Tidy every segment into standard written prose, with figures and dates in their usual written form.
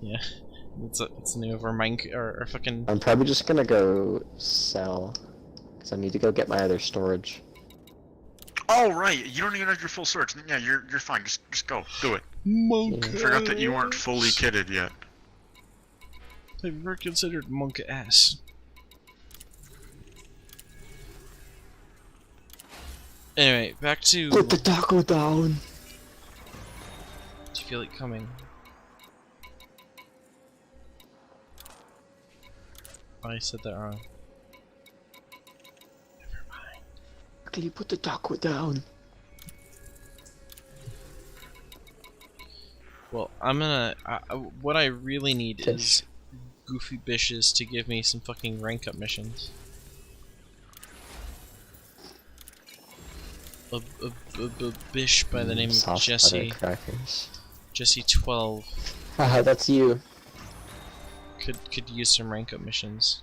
Yeah. It's the name of our mine our fucking. I'm probably just gonna go sell, because I need to go get my other storage. Oh right, you don't even have your full storage. Yeah, you're fine. Just go, do it. Monk. I forgot that you weren't fully kitted yet. Have you ever considered monk ass? Anyway, back to. Put the taco down! Do you feel it coming? Oh, I said that wrong. Never mind. Can you put the taco down? Well, I'm gonna. What I really need Fish. is goofy bitches to give me some fucking rank up missions. A bish by the name of Soft Jesse. butter crackers. Jesse 12 Haha, that's you. could use some rank up missions.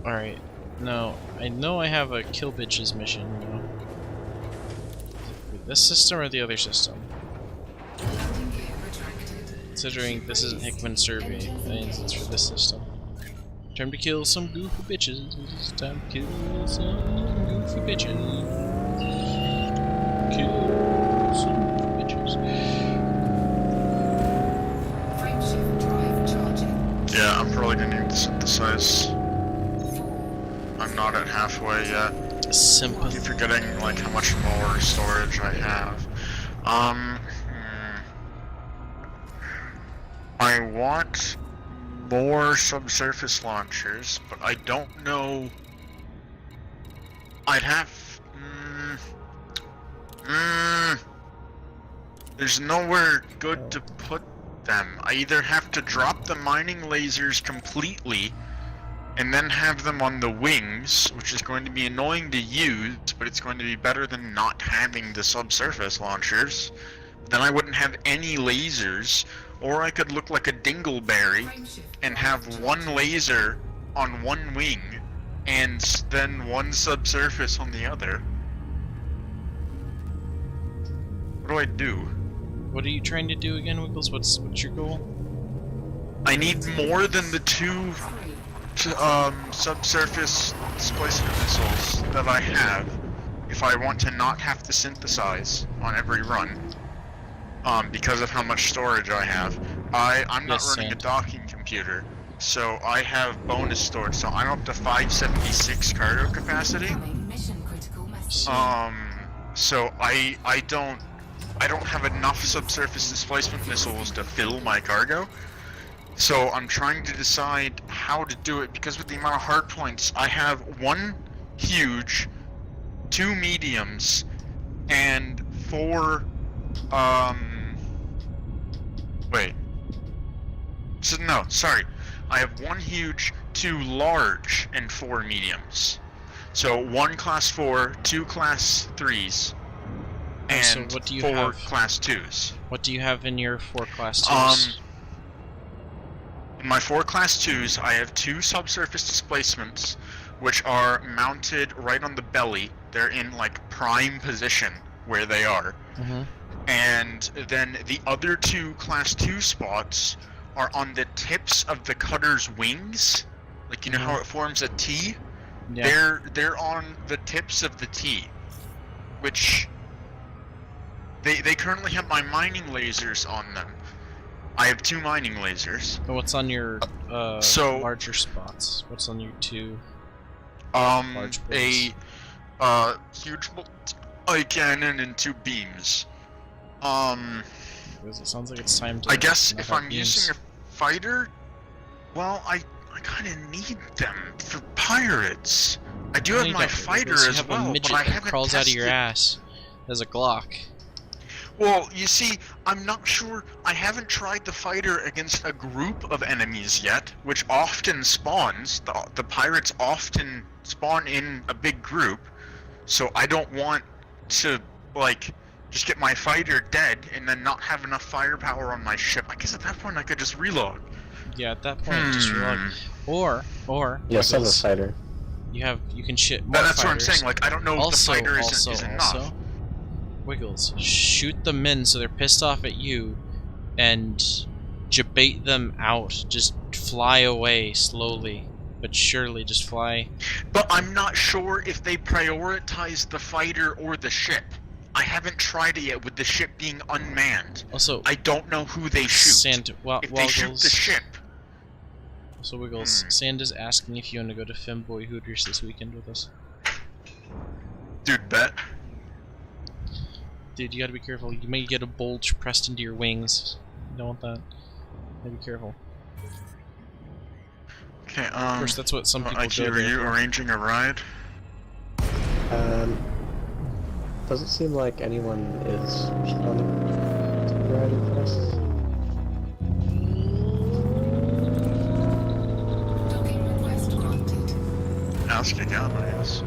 Alright, no, I know I have a kill bitches mission, you know. This system or the other system? Considering this isn't Hickman survey, that means it's for this system. Time to kill some goofy bitches. It's time to kill some goofy bitches. Kill some goofy bitches. Frameshift drive charging. Yeah, I'm probably gonna need to synthesize. I'm not at halfway yet. I keep Sympathy. forgetting like how much more storage I have. I want more subsurface launchers, but I don't know. I'd have. There's nowhere good to put them. I either have to drop the mining lasers completely and then have them on the wings, which is going to be annoying to use, but it's going to be better than not having the subsurface launchers. Then I wouldn't have any lasers, or I could look like a dingleberry and have one laser on one wing and then one subsurface on the other. What do I do? What are you trying to do again, Wiggles? What's your goal? I need more than the two subsurface displacement missiles that I have if I want to not have to synthesize on every run. Because of how much storage I have. I'm not running a docking computer, so I have bonus storage, so I'm up to 576 cargo capacity. Mission critical message. So I don't have enough subsurface displacement missiles to fill my cargo. So I'm trying to decide how to do it, because with the amount of hard points, I have one huge, two mediums, and four, wait. So, no, sorry. I have one huge, two large, and four mediums. So, one class 4, two class 3s, and So what do you 4 have? class 2s. What do you have in your 4 class 2s? In my 4 class 2s, I have 2 subsurface displacements, which are mounted right on the belly. They're in, like, prime position where they are. Mm-hmm. And then the other 2 class 2 spots are on the tips of the cutter's wings. Like, you know how it forms a T? Yeah. They're on the tips of the T, which they currently have my mining lasers on them. I have 2 mining lasers. And what's on your So- larger spots? What's on your 2? A bullets. huge eye cannon and 2 beams. Because it sounds like it's time to. I guess not if have I'm beams. using a fighter, well, I kind of need them for pirates. I do have You my don't, fighter because you as have well, a but midget I that haven't crawls out of your tested- ass as a Glock. Well, you see, I'm not sure. I haven't tried the fighter against a group of enemies yet, which often spawns. The pirates often spawn in a big group, so I don't want to, like, just get my fighter dead and then not have enough firepower on my ship. I guess at that point I could just reload. Yeah, at that point, just reload. Or Yeah, send a Wiggles, fighter. you can shit more But that's what I'm fighters. saying. Like, I don't know if the fighter is enough. Wiggles, shoot them in so they're pissed off at you, and jabate them out. Just fly away slowly, but surely. Just fly. But I'm not sure if they prioritize the fighter or the ship. I haven't tried it yet with the ship being unmanned. Also, I don't know who they shoot. If they shoot the ship, So Wiggles, Sand is asking if you want to go to Femboy Hooters this weekend with us. dude, bet. Dude, you gotta be careful. You may get a bulge pressed into your wings. You don't want that. You gotta be careful. Okay, Of course, that's what some people IQ, go are you there. arranging a ride? Doesn't seem like anyone is on the riding for us. Docking request granted. Ask again, I guess.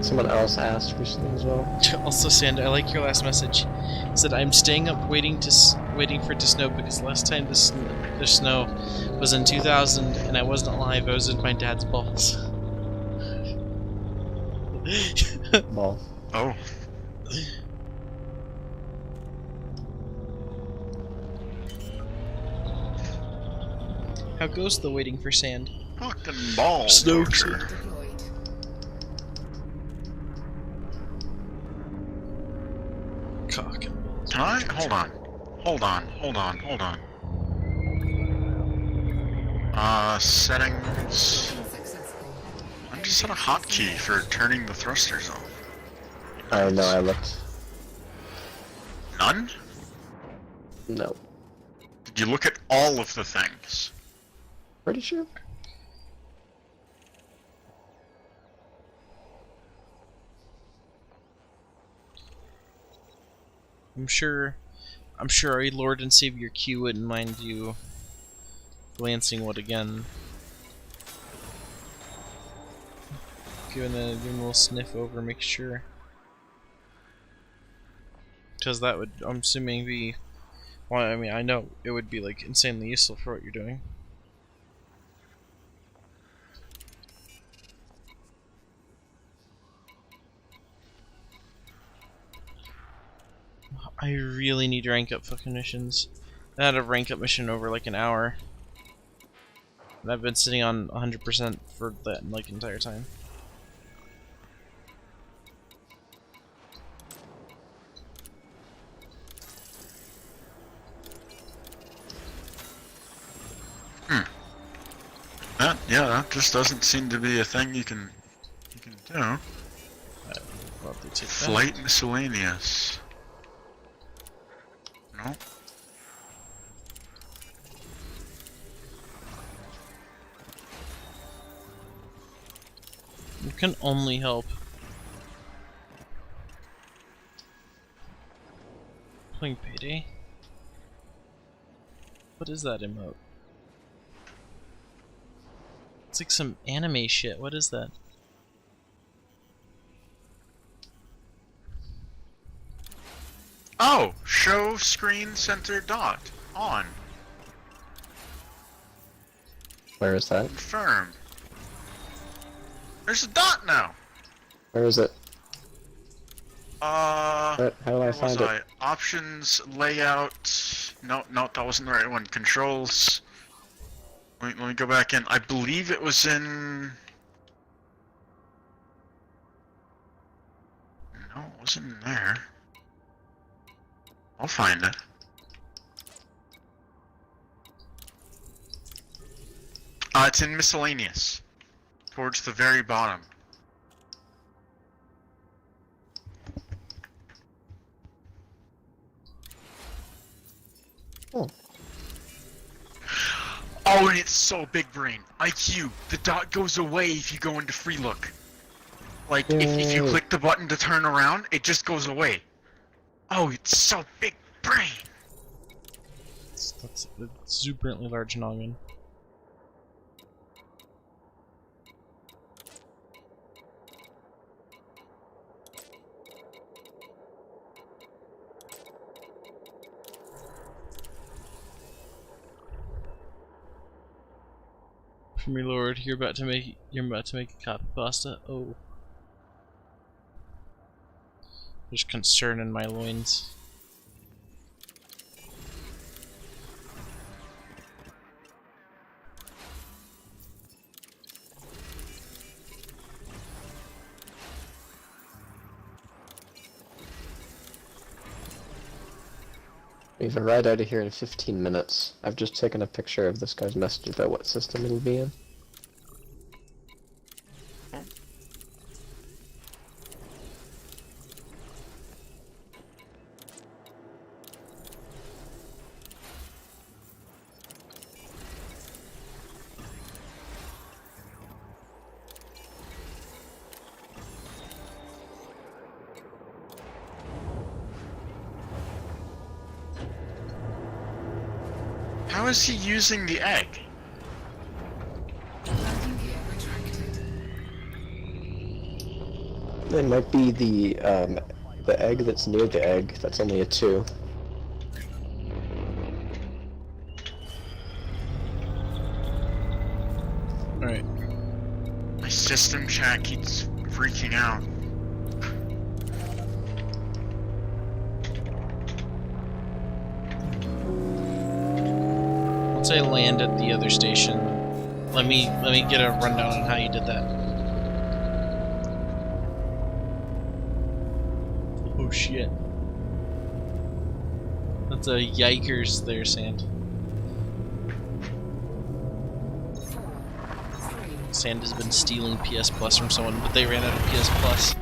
Someone else asked recently as well. Also, Sand, I like your last message. It said, I'm staying up waiting for it to snow because last time the snow was in 2000 and I wasn't alive. I was in my dad's balls. Ball. Oh. How goes the waiting for Sand? Fucking ball. Snow. torture. Deployed. Cock and balls. Can I? Hold on. Settings. Successful. I just had a hotkey for turning the thrusters off. I know, I looked. None? No. Did you look at all of the things? Pretty sure. I'm sure our Lord and Savior Q wouldn't mind you glancing what again. Giving a little sniff over, make sure. Because that would, I'm assuming, be... Well, I mean, I know it would be, like, insanely useful for what you're doing. I really need to rank up fucking missions. I had a rank up mission over, like, an hour. And I've been sitting on 100% for that, like, entire time. That just doesn't seem to be a thing you can do. Probably take that. Flight miscellaneous. No. You can only help. Playing Payday? What is that emote? It's like some anime shit. What is that? Oh! Show screen center dot. On. Where is that? Confirm. There's a dot now! Where is it? Where How do I was find I? it? Options, layout. No, that wasn't the right one. Controls. Let me go back in. I believe it was in. No, it wasn't in there. I'll find it. It's in miscellaneous. Towards the very bottom. Oh. Oh, and it's so big brain. IQ, the dot goes away if you go into free look. Like, if you Yay. click the button to turn around, it just goes away. Oh, it's so big brain. That's a exuberantly large noggin. My lord, you're about to make a copy pasta. Oh. There's concern in my loins. We have a ride out of here in 15 minutes. I've just taken a picture of this guy's message about what system it'll be in. How is he using the egg? Landing gear retracted. It might be the egg that's near the egg. That's only a 2. Alright. My system chat keeps freaking out. Once I land at the other station, let me get a rundown on how you did that. Oh shit. That's a yikers there, Sand. 4, 3, Sand has been stealing PS Plus from someone, but they ran out of PS Plus.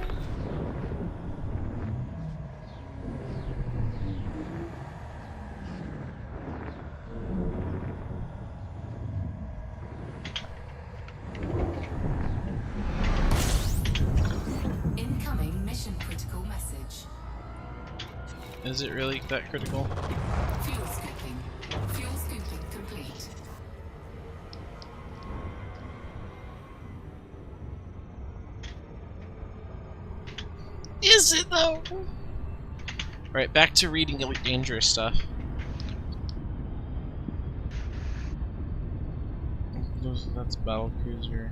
incoming mission critical message. Is it really that critical? Fuel scooping. Fuel scooping complete. Is it though? Right, back to reading Elite Dangerous stuff. That's battle cruiser.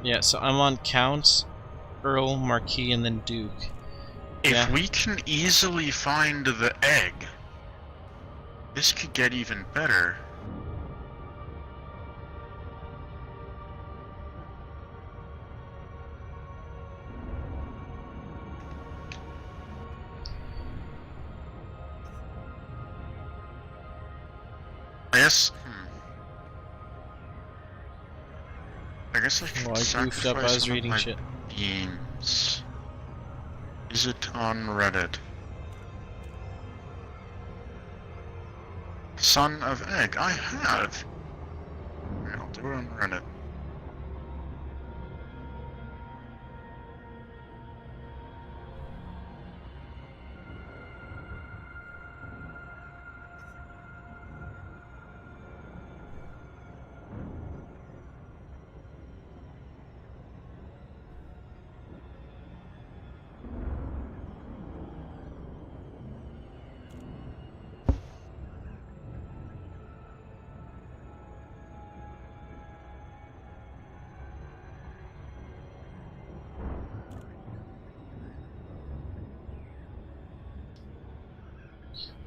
Yeah, so I'm on Count, Earl, Marquis, and then Duke. If Yeah. we can easily find the egg, this could get even better. I guess. I guess I should Well, I goofed up, I sacrifice was one of reading my shit. beams. Is it on Reddit? Son of Egg, I have. I'll do it on Reddit.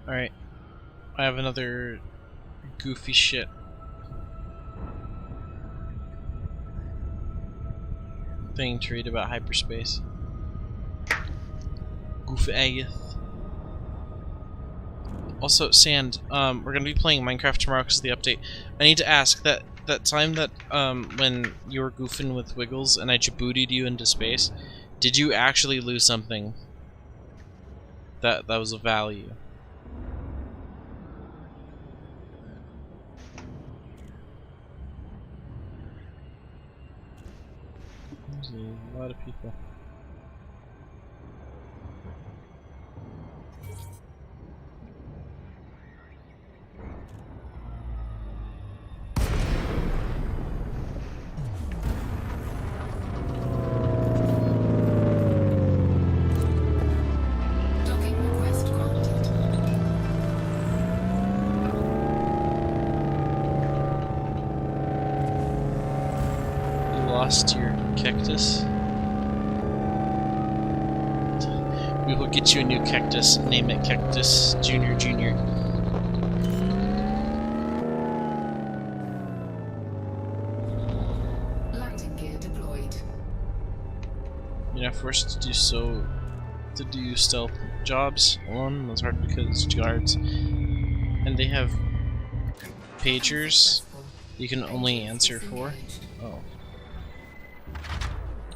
Alright. I have another goofy shit. Thing to read about hyperspace. Goofy. Also, Sand, we're gonna be playing Minecraft tomorrow because of the update. I need to ask that time that when you were goofing with Wiggles and I jabootied you into space, did you actually lose something that was of value? There's a lot of people. lost your cactus? We will get you a new cactus. Name it Cactus Junior Junior. Landing gear deployed. You know, forced to do stealth jobs alone. That's hard because guards, and they have pagers you can only answer for. Oh.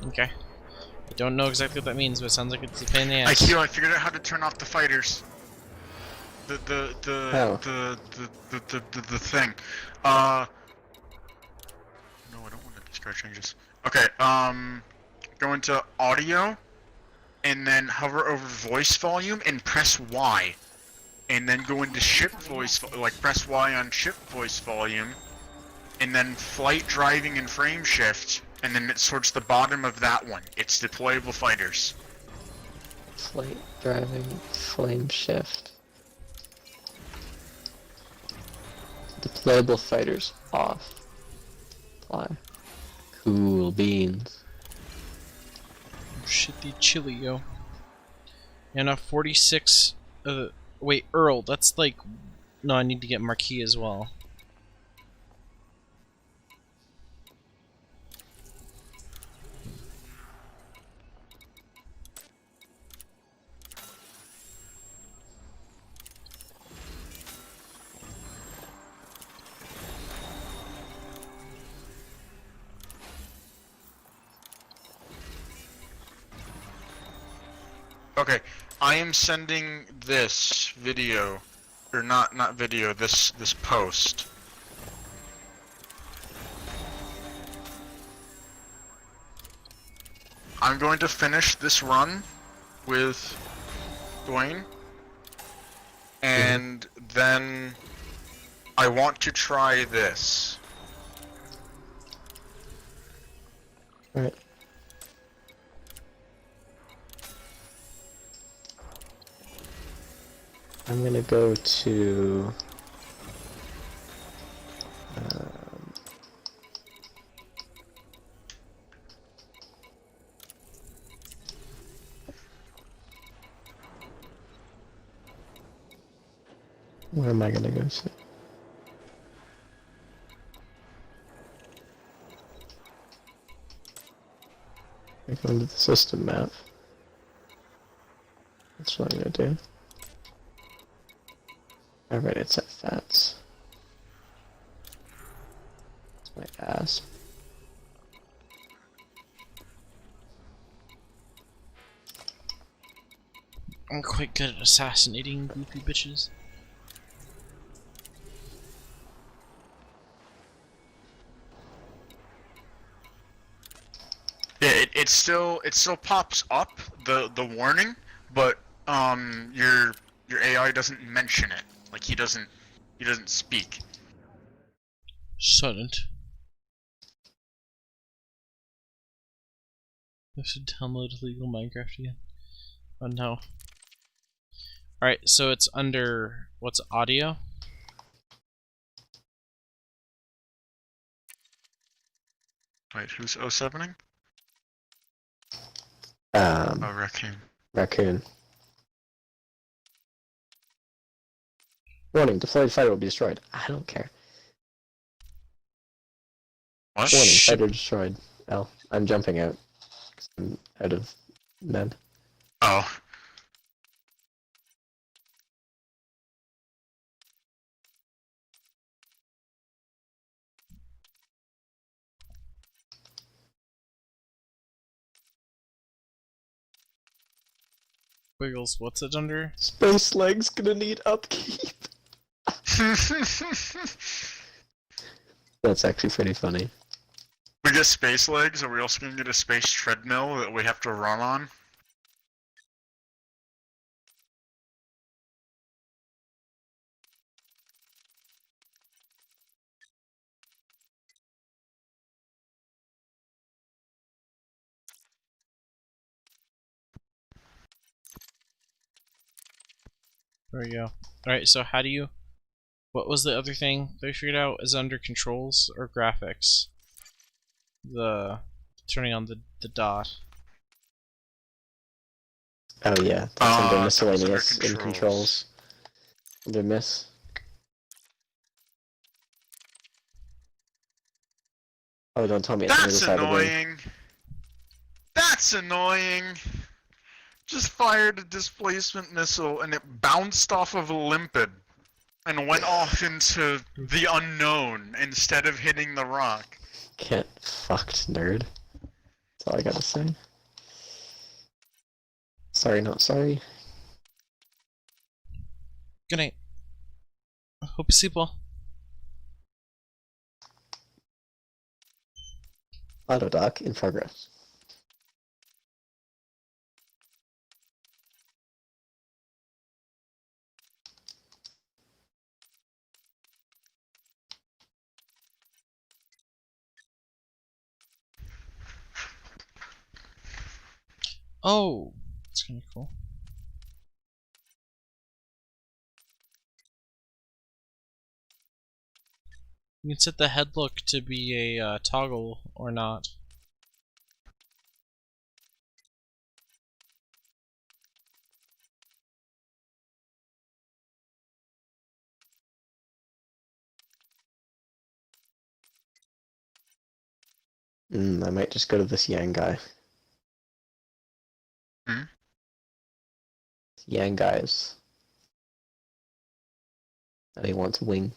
Okay. I don't know exactly what that means, but it sounds like it's a pain in the ass. I figured out how to turn off the fighters. The How? the thing. No, I don't want to discard changes. Okay, go into audio, and then hover over voice volume and press Y. And then go into ship voice, like press Y on ship voice volume, and then flight driving and frame shift, and then it's towards the bottom of that one. It's deployable fighters. Flight driving, flame shift. Deployable fighters off. Apply. Cool beans. Shitty chili, yo. And a 46. Wait, Earl. That's like. No, I need to get Marquis as well. Okay, I am sending this video, or not video, this post. I'm going to finish this run with Dwayne, and then I want to try this. Alright. I'm gonna go to where am I gonna go to? I go into the system map. That's what I'm gonna do. Alright, it's at Fats. It's my ass. I'm quite good at assassinating goofy bitches. Yeah, it still pops up the warning, but your AI doesn't mention it. Like he doesn't speak. Shouldn't. I should download illegal Minecraft again. Oh no. Alright, so it's under what's audio? Wait, who's 07ing? Um, Oh, Raccoon. Raccoon. Warning, deployed fighter will be destroyed. I don't care. What? Warning, Shit. fighter destroyed. L. I'm jumping out. 'Cause I'm out of men. Oh. Wiggles, what's it under? Space leg's gonna need upkeep. That's actually pretty funny. We get space legs, are we also gonna get a space treadmill that we have to run on? There we go. Alright, so how do you... What was the other thing they figured out is under controls or graphics? The turning on the dot. Oh yeah, that's under that was under miscellaneous in controls. controls. Under miss. Oh, don't tell me it's on the other That's side of the wing. annoying. That's annoying. Just fired a displacement missile and it bounced off of a limpet and went off into the unknown instead of hitting the rock. Get fucked, nerd. That's all I gotta say. Sorry, not sorry. Good night. Hope you sleep well. Autodoc in progress. Oh, that's kind of cool. You can set the head look to be a toggle or not. I might just go to this Yang guy. Hmm? Yang guys. And he wants a wing.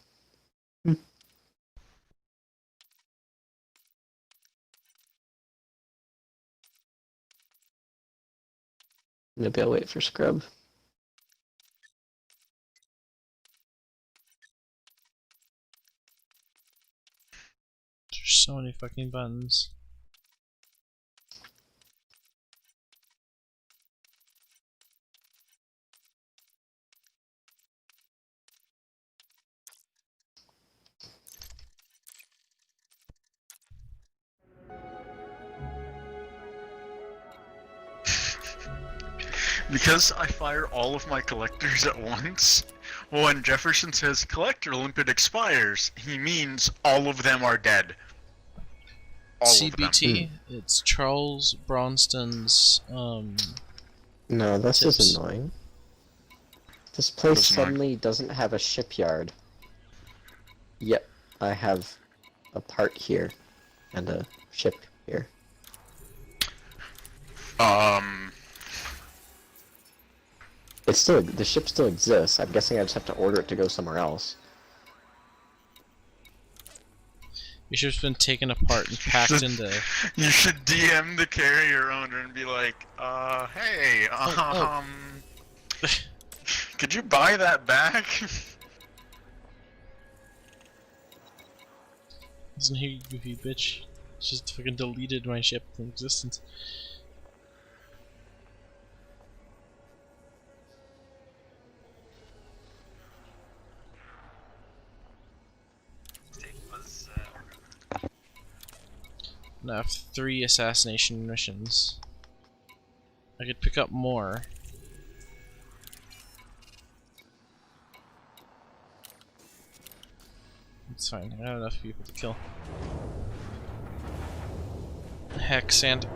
Maybe I'll wait for Scrub. There's so many fucking buttons. Because I fire all of my collectors at once, when Jefferson says collector limpet expires, he means all of them are dead. All of them. CBT, it's Charles Bronston's, No, this Tips. is annoying. This place That's annoying. suddenly doesn't have a shipyard. Yep, I have a part here and a ship here. It's still, the ship still exists. I'm guessing I just have to order it to go somewhere else. your ship's been taken apart and packed into... You should DM the carrier owner and be like, hey, oh. could you buy that back? Listen here, you goofy bitch. Just fucking deleted my ship from existence. Now I have 3 assassination missions. I could pick up more. It's fine, I have enough people to kill. Hex and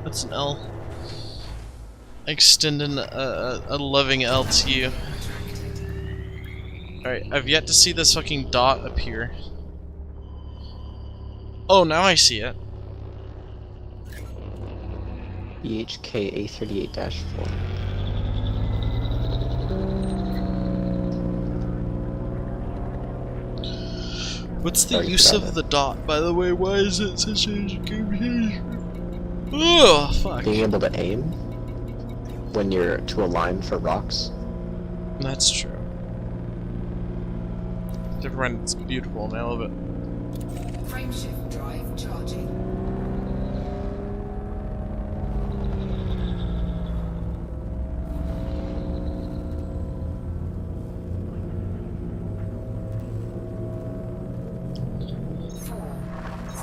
that's an L. Extending a loving L to you. Alright, I've yet to see this fucking dot appear. Oh, now I see it. BHK A38-4. What's the Sorry, use forgot of it. the dot, by the way? Why is it such a confusing? Oh, fuck. Being able to aim when you're to align for rocks. That's true. Different, it's beautiful, and I love it. Frameshift drive charging. Four,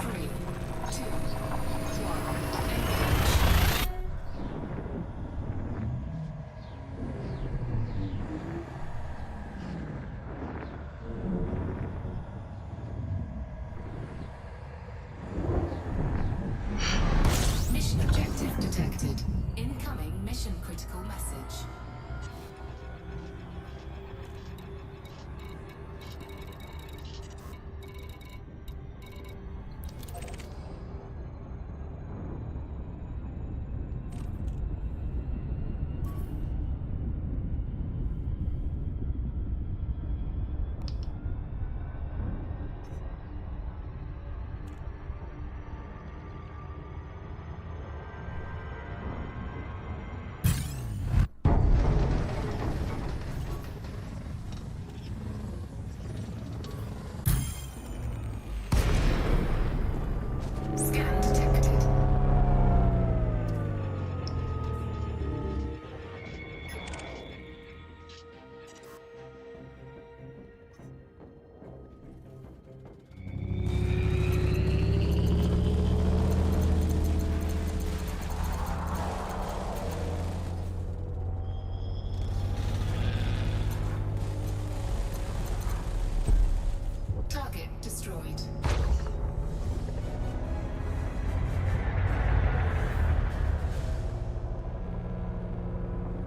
three, two, one, engage. destroyed.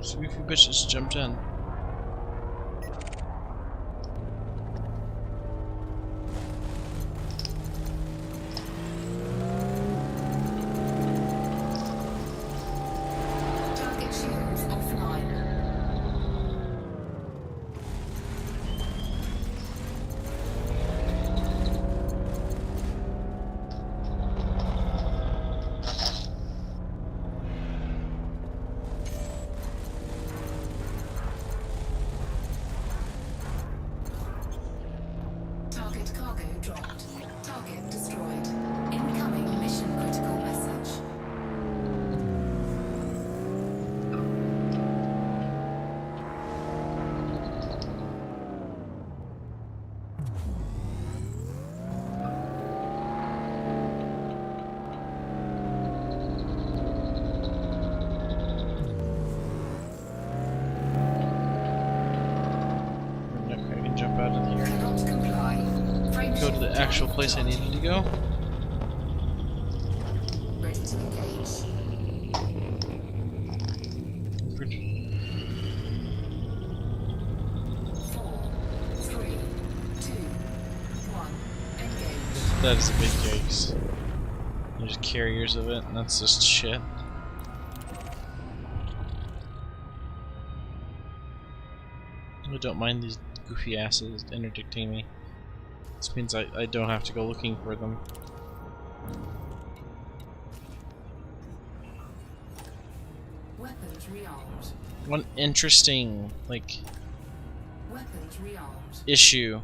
So goofy bitches jumped in. Target shields offline. Target cargo dropped. Target destroyed. Incoming mission critical message. Okay, I can jump out of here. Cannot comply. Go to the actual place I needed to go. Ready to engage. Four, three, two, one. Engage. That is a big yikes. There's carriers of it, and that's just shit. I don't mind these goofy asses interdicting me. This means I don't have to go looking for them. Weapons rearmed. One interesting, like, Weapons rearmed. issue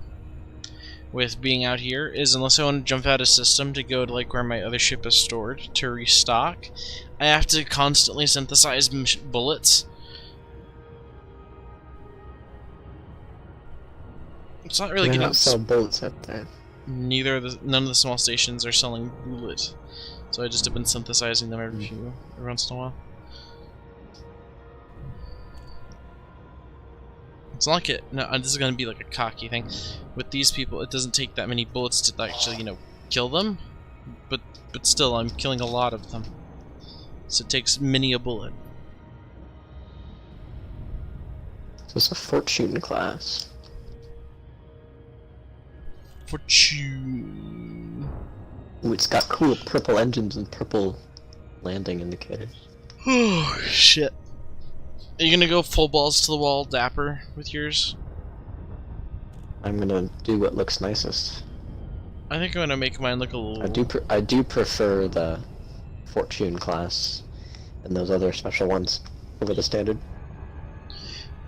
with being out here is unless I want to jump out of system to go to like where my other ship is stored to restock, I have to constantly synthesize bullets. It's not really They getting don't sell bullets out there. none of the small stations are selling bullet, so I just have been synthesizing them every once in a while. It's not like it. No, this is gonna be like a cocky thing. With these people, it doesn't take that many bullets to actually, you know, kill them. But still, I'm killing a lot of them. So it takes many a bullet. So it's a Fortune class. Fortune. Ooh, it's got cool purple engines and purple landing indicators. Oh shit. Are you gonna go full balls to the wall, dapper, with yours? I'm gonna do what looks nicest. I think I'm gonna make mine look a little. I do prefer the Fortune class and those other special ones over the standard.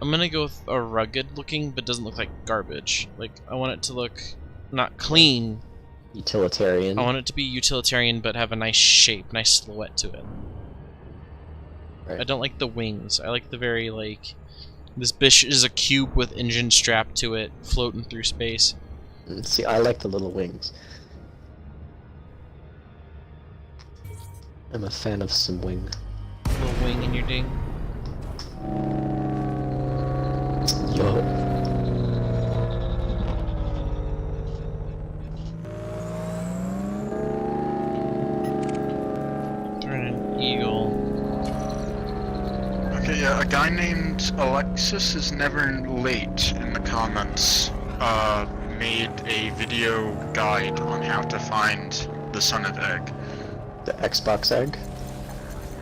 I'm gonna go with a rugged looking, but doesn't look like garbage. Like, I want it to look not clean. Utilitarian. I want it to be utilitarian, but have a nice shape, nice silhouette to it. Right. I don't like the wings. I like the very, like, this bitch is a cube with engine strapped to it, floating through space. See, I like the little wings. I'm a fan of some wing. Little wing in your ding. Yo. Turn an eagle. Okay, yeah, a guy named Alexis is never late in the comments made a video guide on how to find the Son of Egg. The Xbox egg?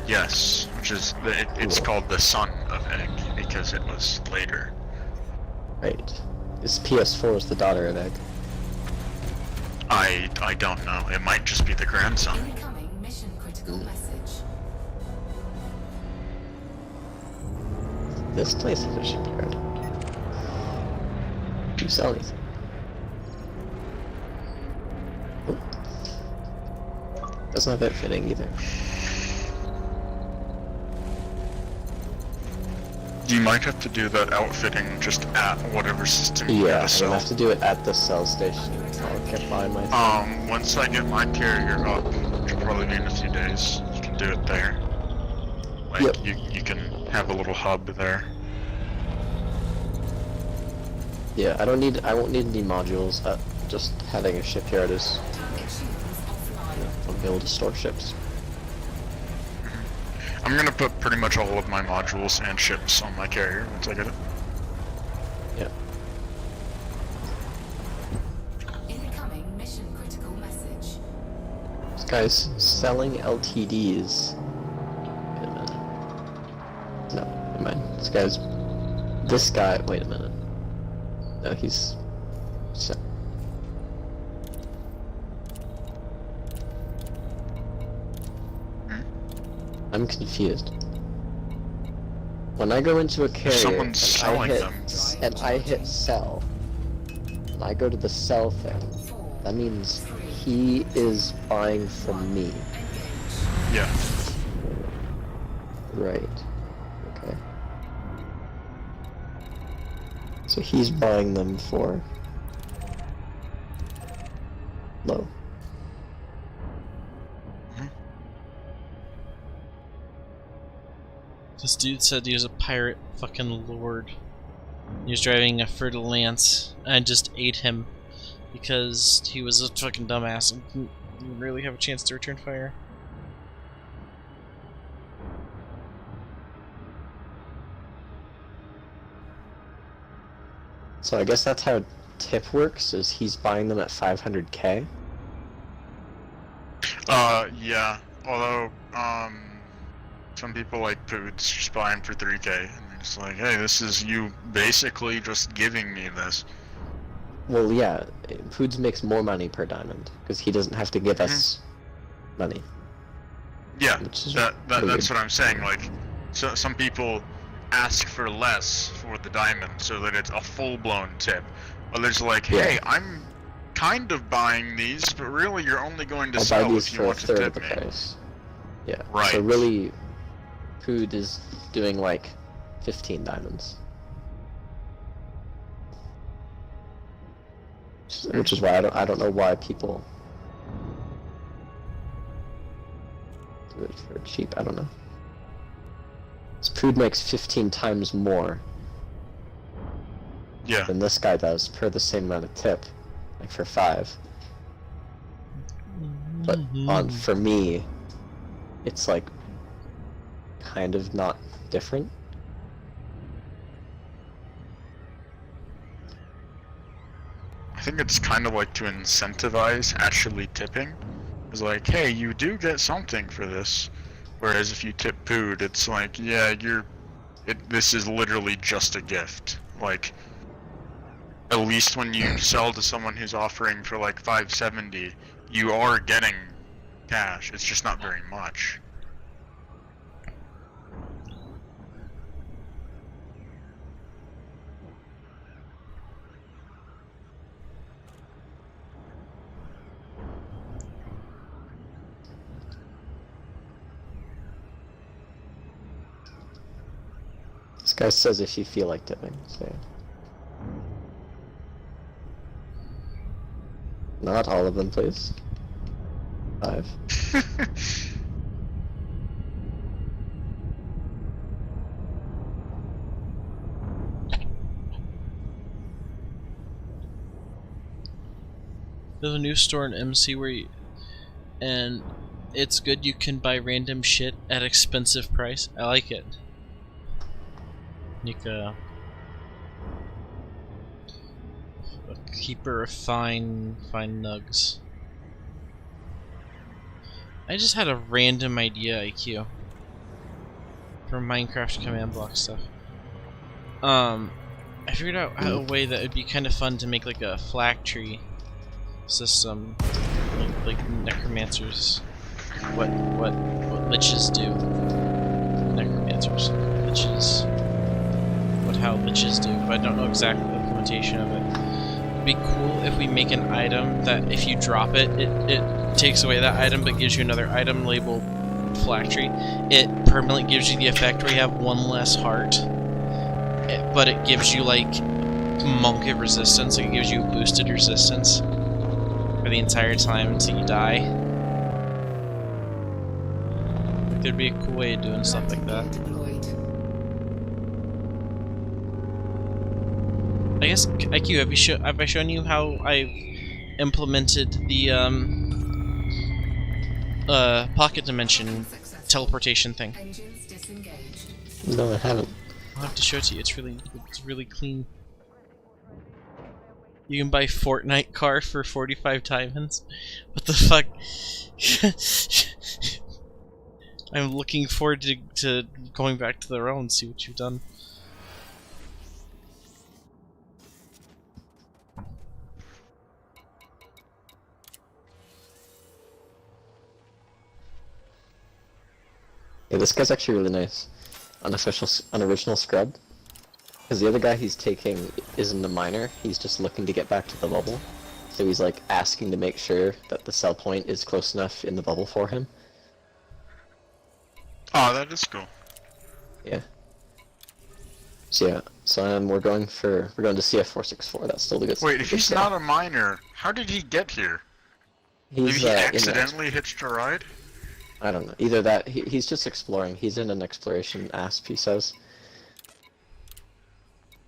Yes, which is it's Cool. called the Son of Egg because it was later. Right. This PS4 is the daughter of egg. I don't know. It might just be the grandson. Incoming mission critical message. This place is a shipyard. Do you sell anything? Oh. Doesn't have it fitting either. You might have to do that outfitting just at whatever system you Yeah, gotta I'm sell. gonna have to do it at the cell station. I'll get by my Once I get my carrier up, which will probably be in a few days, you can do it there. Like, Yep. you can have a little hub there. Yeah, I won't need any modules. just having a shipyard is Target shields offline. I'll be able to store ships. I'm gonna put pretty much all of my modules and ships on my carrier once I get it. Yeah. Incoming mission critical message. This guy's selling LTDs. Wait a minute. No, never mind. This guy, wait a minute. No, he's... I'm confused. When I go into a carrier Someone's selling them. and I hit sell, and I go to the sell thing, that means he is buying from me. Yeah. Right. Okay. So he's buying them for low. This dude said he was a pirate fucking lord. He was driving a Fertile Lance, and I just ate him because he was a fucking dumbass and didn't really have a chance to return fire. So I guess that's how tip works, is he's buying them at 500k. Yeah. Although, some people like Poods just buy them for 3k, and they're just like, hey, this is you basically just giving me this. Well, yeah, Foods makes more money per diamond, because he doesn't have to give us money. Yeah, Which is that's pretty what good. I'm saying. Like, so some people ask for less for the diamond so that it's a full-blown tip. Others are like, hey, I'm kind of buying these, but really you're only going to I'll buy sell these if you for a want to third tip of the me. price. Yeah. Right. So really, Food is doing like 15 diamonds. Which is why I don't know why people do it for cheap. I don't know. This Food makes 15 times more Yeah. than this guy does per the same amount of tip, like for 5. But for me, it's like kind of not different. I think it's kind of like to incentivize actually tipping. It's like, hey, you do get something for this. Whereas if you tip Pood, it's like, yeah, this is literally just a gift. Like, at least when you sell to someone who's offering for like 570, you are getting cash. It's just not very much. This guy says if you feel like tipping, so. Not all of them, please. 5. There's a new store in MC and it's good. You can buy random shit at expensive price. I like it. Like a keeper of fine nugs. I just had a random idea, IQ, for Minecraft command block stuff. I figured out a way that would be kind of fun to make like a flag tree system, like necromancers. What liches do? Necromancers, liches. How liches do, but I don't know exactly the implementation of it. It'd be cool if we make an item that if you drop it, it takes away that item but gives you another item labeled flag tree. It permanently gives you the effect where you have one less heart, but it gives you like monkey resistance. It gives you boosted resistance for the entire time until you die. Like, there'd be a cool way of doing stuff like that. Deployed. I guess, IQ, have I shown you how I've implemented the pocket dimension teleportation thing. Engines disengaged. No, I haven't. I'll have to show it to you. It's really clean. You can buy Fortnite car for 45 diamonds. What the fuck? I'm looking forward to going back to the row and see what you've done. Yeah, this guy's actually really nice. Unoriginal scrub. Because the other guy he's taking isn't a miner, he's just looking to get back to the bubble. So he's like asking to make sure that the sell point is close enough in the bubble for him. Oh, that is cool. Yeah. So yeah, we're going to CF464, that's still the good Wait, if good he's stuff. not a miner, how did he get here? Maybe He's he in the accidentally hitched a ride? I don't know. Either that, he's just exploring. He's in an exploration asp, he says.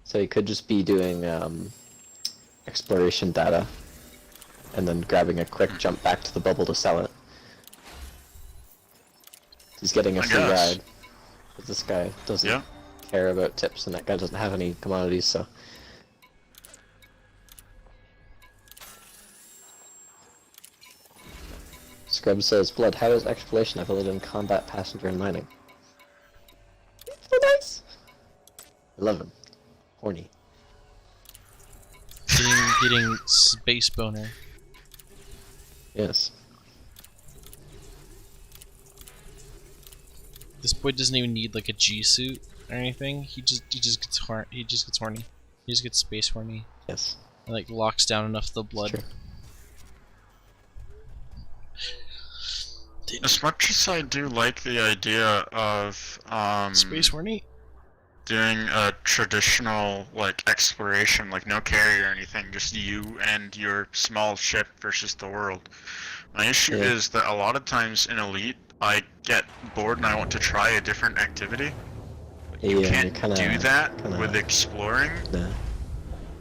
So he could just be doing exploration data, and then grabbing a quick jump back to the bubble to sell it. He's getting a I free guess. ride. But this guy doesn't Yeah. care about tips, and that guy doesn't have any commodities, so... Scrub says, Blood, how is exploration? I've only done combat, passenger, and mining. So nice! I love him. Horny. Getting space boner. Yes. This boy doesn't even need like a G suit or anything. He just gets horny. He just gets space horny. Yes. And, like locks down enough the blood. True. As much as I do like the idea of Space horny. doing a traditional like exploration, like no carrier or anything, just you and your small ship versus the world. My issue Yeah. is that a lot of times in Elite, I get bored and I want to try a different activity. You Yeah, can't you're kinda- do that kinda- with exploring. Nah.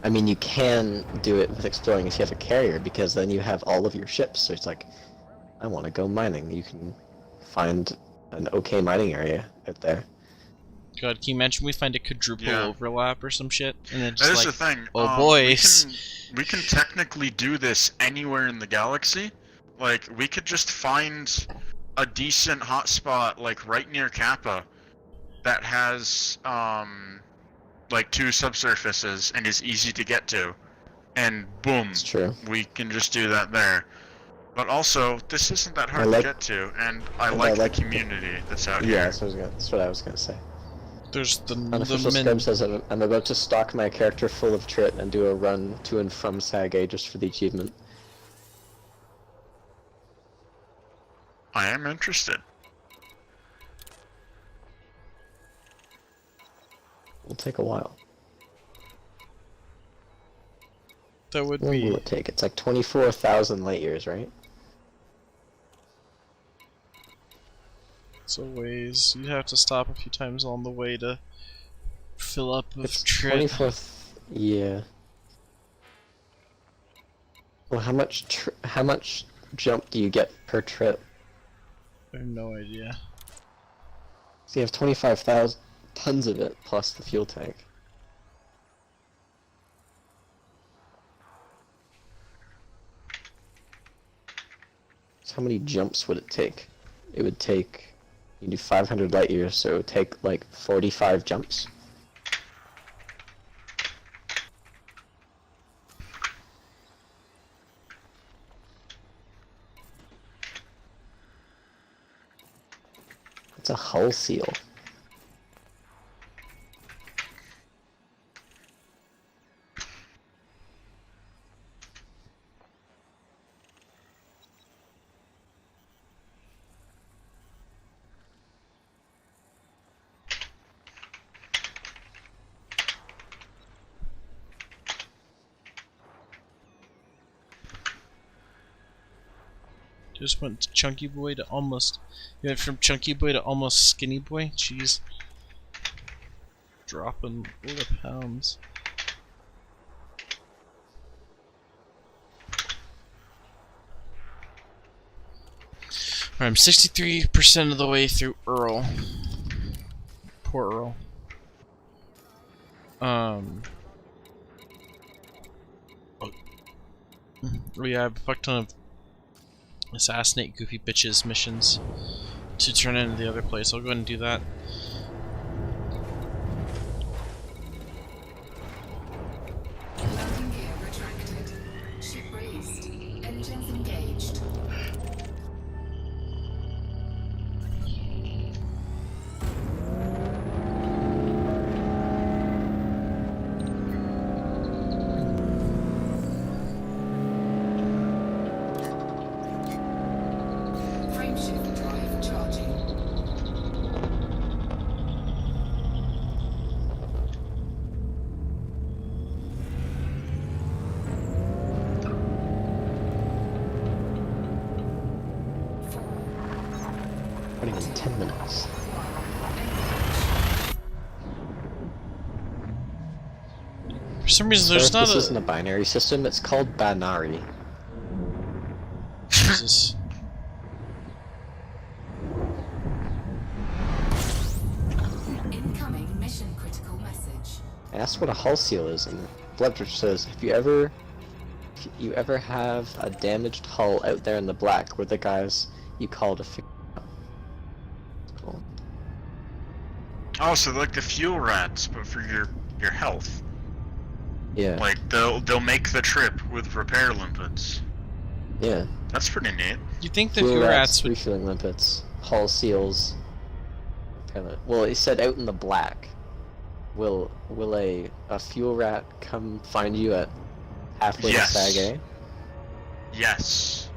I mean, you can do it with exploring if you have a carrier, because then you have all of your ships, so it's like, I want to go mining. You can find an okay mining area out there. God, can you imagine we find a quadruple Yeah. overlap or some shit, and then That just is like, the thing. oh, boys. We can technically do this anywhere in the galaxy. Like, we could just find a decent hotspot, like right near Kappa, that has like 2 subsurfaces and is easy to get to, and boom, It's true. we can just do that there. But also, this isn't that hard like- to get to, and I and like I like- the community that's out Yeah, here. that's what I was gonna say. there's the Unofficial men. Scrub says I'm about to stock my character full of trit and do a run to and from Sag just for the achievement. I am interested. It'll take a while. That would When will be it take? It's like 24,000 light years, right? so ways. You'd have to stop a few times on the way to fill up with It's trip. 24. Yeah. Well, how much jump do you get per trip? I have no idea. So you have 25,000 tons of it plus the fuel tank. So how many jumps would it take? It would take, you do 500 light years, so it would take like 45 jumps. It's a hull seal. Just went to Chunky Boy to almost. You went from Chunky Boy to almost Skinny Boy? Jeez. Dropping a lot of pounds. I'm 63% of the way through Earl. Poor Earl. Oh yeah, I have a fuck ton of assassinate goofy bitches missions to turn into the other place. I'll go ahead and do that. Landing gear retracted. Ship raised. Engines engaged. Frameshift drive charging. Running in 10 minutes. For some reason, So there's if not this isn't a. a binary system, it's called Banari. Jesus. Incoming mission critical message. I asked what a hull seal is, and Bloodrich says, if you ever have a damaged hull out there in the black, we're the guys you call to fix it up. Cool. Oh, so like the fuel rats, but for your health. Yeah, Like they'll make the trip with repair limpets. yeah. That's pretty neat. You think the Fuel fuel rats, rats would. refueling limpets, hull seals. Well, he said out in the black. Will a fuel rat come find you at halfway Yes. to Sag A? Yes.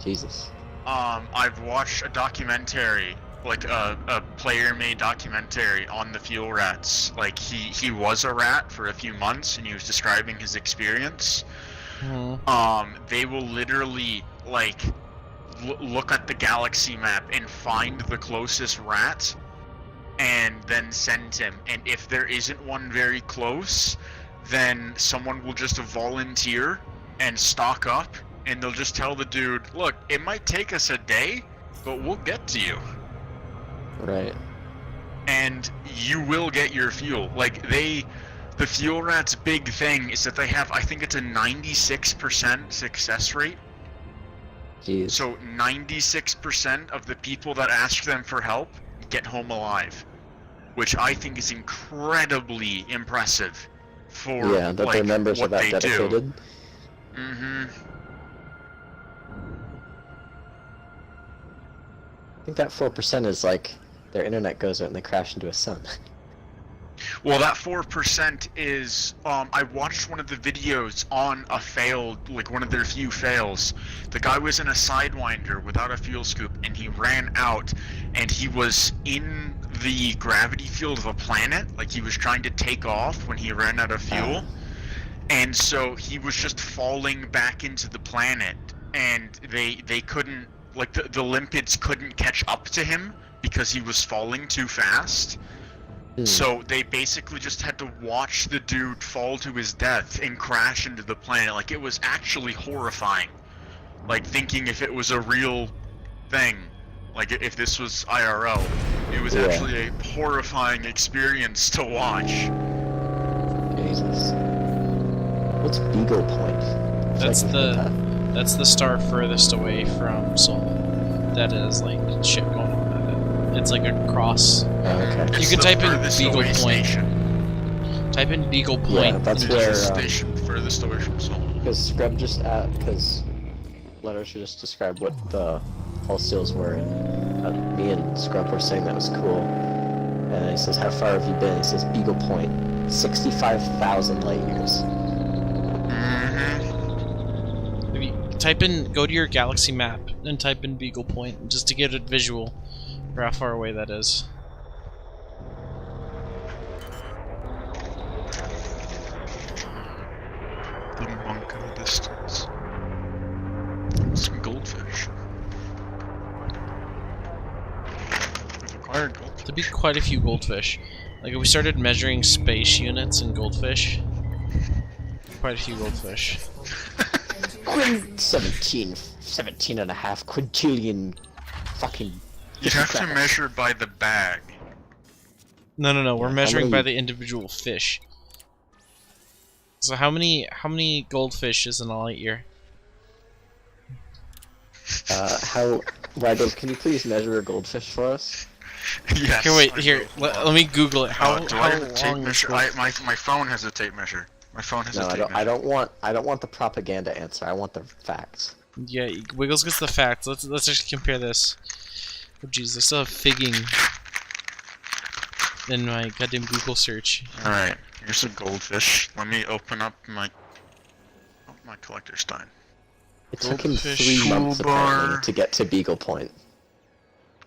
Jesus. I've watched a documentary, like a player-made documentary on the fuel rats. Like he was a rat for a few months, and he was describing his experience. They will literally like look at the galaxy map and find the closest rat, and then send him. And if there isn't one very close, then someone will just volunteer and stock up, and they'll just tell the dude, look, it might take us a day, but we'll get to you. Right. And you will get your fuel. Like, the fuel rats' big thing is that they have, I think it's a 96% success rate. Jeez. So 96% of the people that ask them for help get home alive, which I think is incredibly impressive for yeah, that like, their members are what that they dedicated. do. Mm-hmm. I think that 4% is like their internet goes out and they crash into a sun. Well, that 4% is, I watched one of the videos on a failed, like one of their few fails. The guy was in a Sidewinder without a fuel scoop, and he ran out, and he was in the gravity field of a planet, like he was trying to take off when he ran out of fuel. And so he was just falling back into the planet, and they couldn't, like the limpids couldn't catch up to him because he was falling too fast. So they basically just had to watch the dude fall to his death and crash into the planet. Like, it was actually horrifying. Like, thinking if it was a real thing, like if this was IRL, it was actually a horrifying experience to watch. Jesus. What's Beagle Point? That's the star furthest away from Sol. That is like shit going on at it. It's like a cross. Oh, okay. You It's can the type in furthest Beagle away Point. Station. Type in Beagle Point. Yeah, that's into where. The station furthest away from Sol. Because Scrub just because Letters just described what the hull seals were, and me and Scrub were saying that was cool. And he says, "How far have you been?" He says, "Beagle Point, 65,000 light years." Mm-hmm. Maybe go to your galaxy map and type in Beagle Point just to get a visual for how far away that is. The monk in the distance. Some goldfish. We've acquired goldfish. There'd be quite a few goldfish. Like if we started measuring space units in goldfish, quite a few goldfish. 17 and a half quintillion fucking... You'd have to trash. measure by the bag. No, we're Yeah, how measuring by many- the individual fish. So how many goldfish is in a light year? Waggles, can you please measure a goldfish for us? Yes. Here, wait, I here. will. Let me Google it. How Do I have a tape long is measure? gold- My phone has a tape measure. My phone has No, a I tape don't. measure. I don't want the propaganda answer. I want the facts. Yeah, Wiggles gets the facts. Let's actually compare this. Oh jeez, I still have figging in my goddamn Google search. Alright, here's a goldfish. Let me open up my collector's time. It took him Goldfish 3 months toolbar. apparently to get to Beagle Point.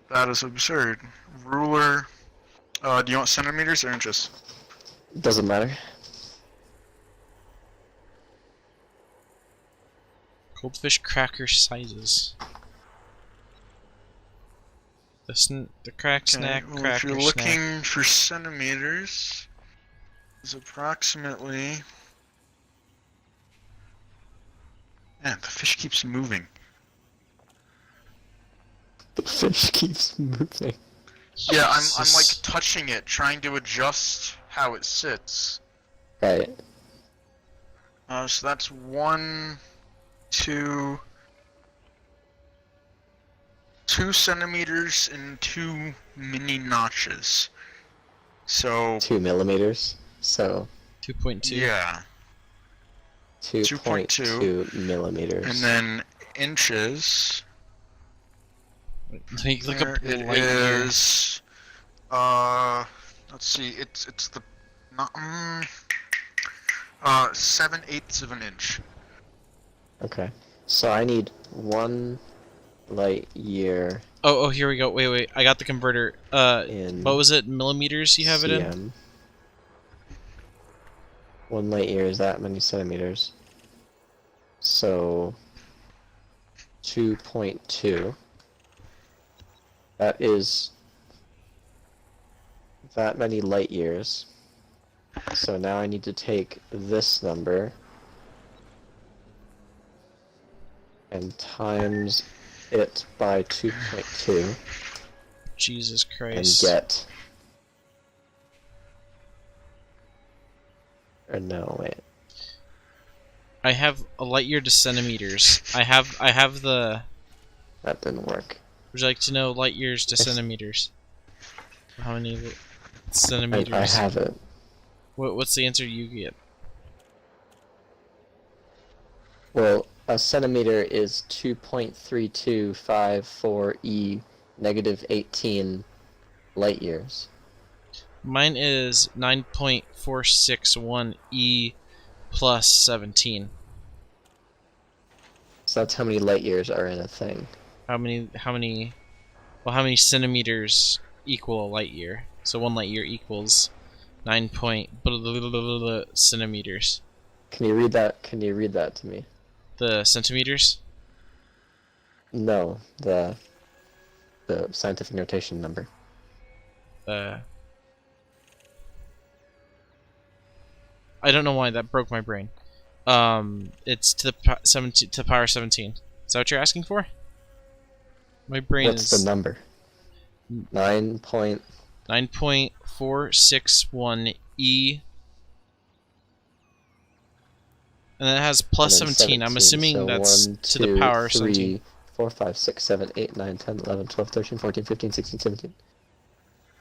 That is absurd. Ruler. Do you want centimeters or inches? Doesn't matter. Goldfish cracker sizes. The crack snack well, if cracker you're snack. looking for centimeters, is approximately. Man, the fish keeps moving. The fish keeps moving. Yeah, I'm like Jesus. touching it, trying to adjust how it sits. Right. So that's 1, 2 centimeters and 2 mini notches. So 2 millimeters. So 2.2. yeah, 2.2 millimeters. and then inches. Look up There it light year. is. Let's see. It's the not 7/8 of an inch. Okay. So I need 1 light year Oh, here we go. Wait. I got the converter. in What was it? Millimeters you have it in? cm. 1 light year is that many centimeters. So 2.2. That is that many light years. So now I need to take this number and times it by 2.2 Jesus and Christ. get... Or no, wait. I have a light year to centimeters. I have the. That didn't work. Would you like to know light years to Yes. centimeters? How many I centimeters? have it. What's the answer you get? Well, a centimeter is 2.3254 e negative 18 light years. Mine is 9.461 e plus 17. So that's how many light years are in a thing. How many centimeters equal a light year? So 1 light year equals 9 centimeters. Can you read that? Can you read that to me? The centimeters? No, the scientific notation number. I don't know why that broke my brain. It's to the 17 to the power 17. Is that what you're asking for? My brain What's is the number? 9 point... 9.461 e, and then it has plus and then 17. I'm assuming so that's 1, to 2, the power 3, 17. 4, 5, 6, 7, 8, 9, 10, 11, 12, 13, 14, 15, 16, 17.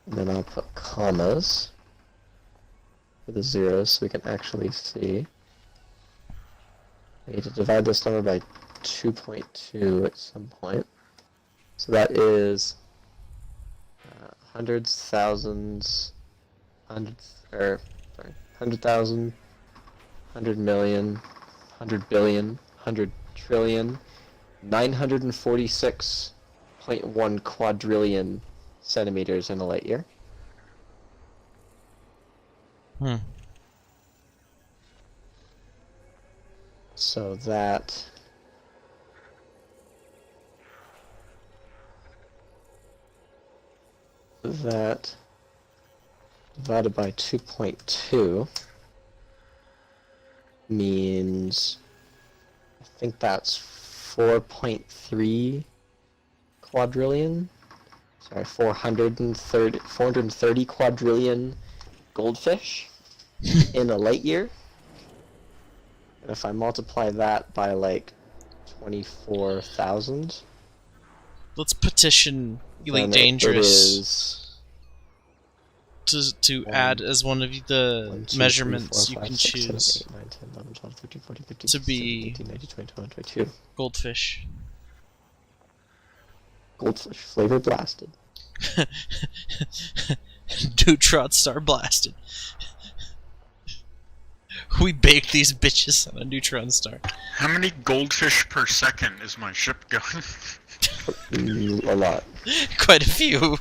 And then I'll put commas for the zeros so we can actually see. I need to divide this number by 2.2 at some point. So that is hundreds, thousands, 100,000, 100 million, 100 billion, 100 trillion, 946.1 quadrillion centimeters in a light year. Hmm. So that divided by 2.2 means I think that's 4.3 quadrillion. Sorry, 430 quadrillion goldfish in a light year. And if I multiply that by like 24,000, Let's petition Elite then Dangerous it is to one- add as one of the 1, 2, 3, measurements 4, you 5, can 6, 7, choose 8, 9, 10, 11, 12, 13, 14, 15, to 16, be 18, 19, 20, 21, 22. goldfish. Goldfish flavor blasted. Neutron star blasted. We baked these bitches on a neutron star. How many goldfish per second is my ship going? A lot. Quite a few.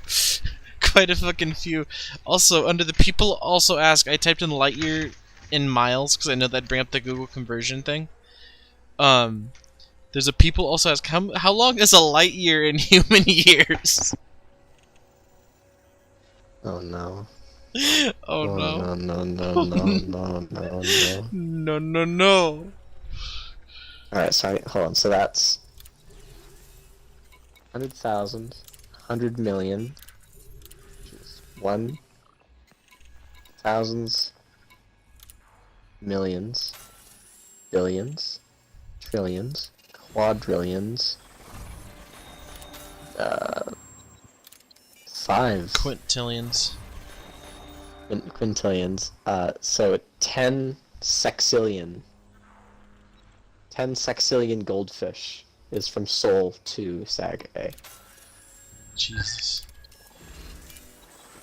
Quite a fucking few. Also, under the people also ask, I typed in light year in miles because I know that'd bring up the Google conversion thing. There's a people also ask, how long is a light year in human years? Oh no. Oh no. No, no, no, no, no, no, no. No, no, no. Alright, sorry, hold on. So that's 100,000, 100 million, which is 1, thousands, millions, billions, trillions, quadrillions, 5 Quintillions. quintillions. So 10 sexillion. 10 sexillion goldfish is from Sol to Sag A. Jesus.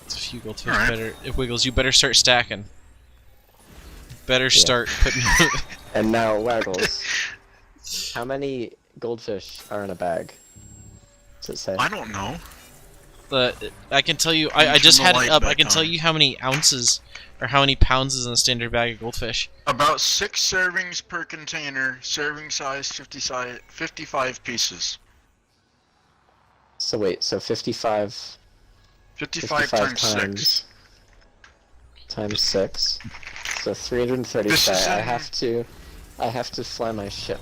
It's a few goldfish. Alright. Better. If Wiggles, you better start stacking. Better start putting. And now, Waggles, how many goldfish are in a bag? Does it say? I don't know. I can tell you. Comes I just from the had it light up. I back can tell on. you how many ounces or how many pounds is in a standard bag of goldfish. About 6 servings per container, serving size 55 pieces. So wait, so 55 55 times 6. times 6. So 330. This Sorry, is I have to fly my ship.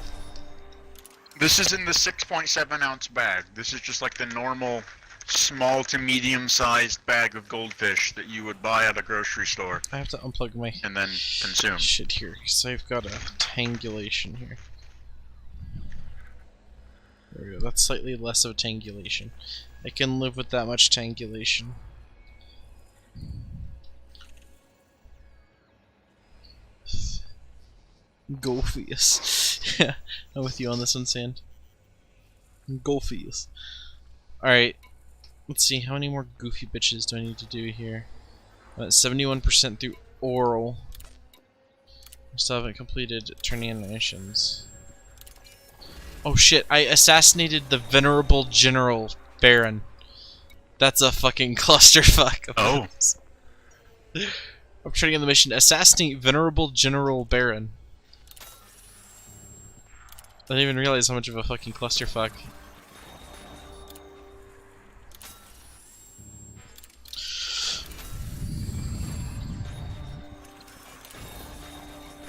This is in the 6.7 ounce bag. This is just like the normal small to medium sized bag of goldfish that you would buy at a grocery store I have to unplug my and then consume. shit here because I've got a tangulation here. There we go. That's slightly less of a tangulation. I can live with that much tangulation. Golfius. Yeah, I'm with you on this one, Sand. Golfius. Alright, let's see, how many more goofy bitches do I need to do here? 71% through oral. I still haven't completed turning in missions. Oh shit, I assassinated the Venerable General Baron. That's a fucking clusterfuck. Oh. I'm turning in the mission. Assassinate Venerable General Baron. I didn't even realize how much of a fucking clusterfuck.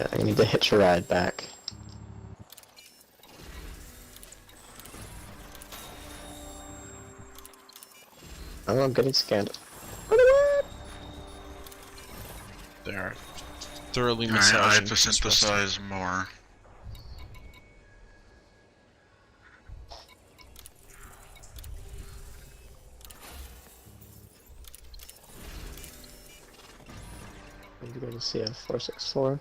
Yeah, I need to hitch a ride back. Oh, I'm getting scanned. They are thoroughly Alright, massaging. I have to this rest. synthesize more. I need to go to CF464.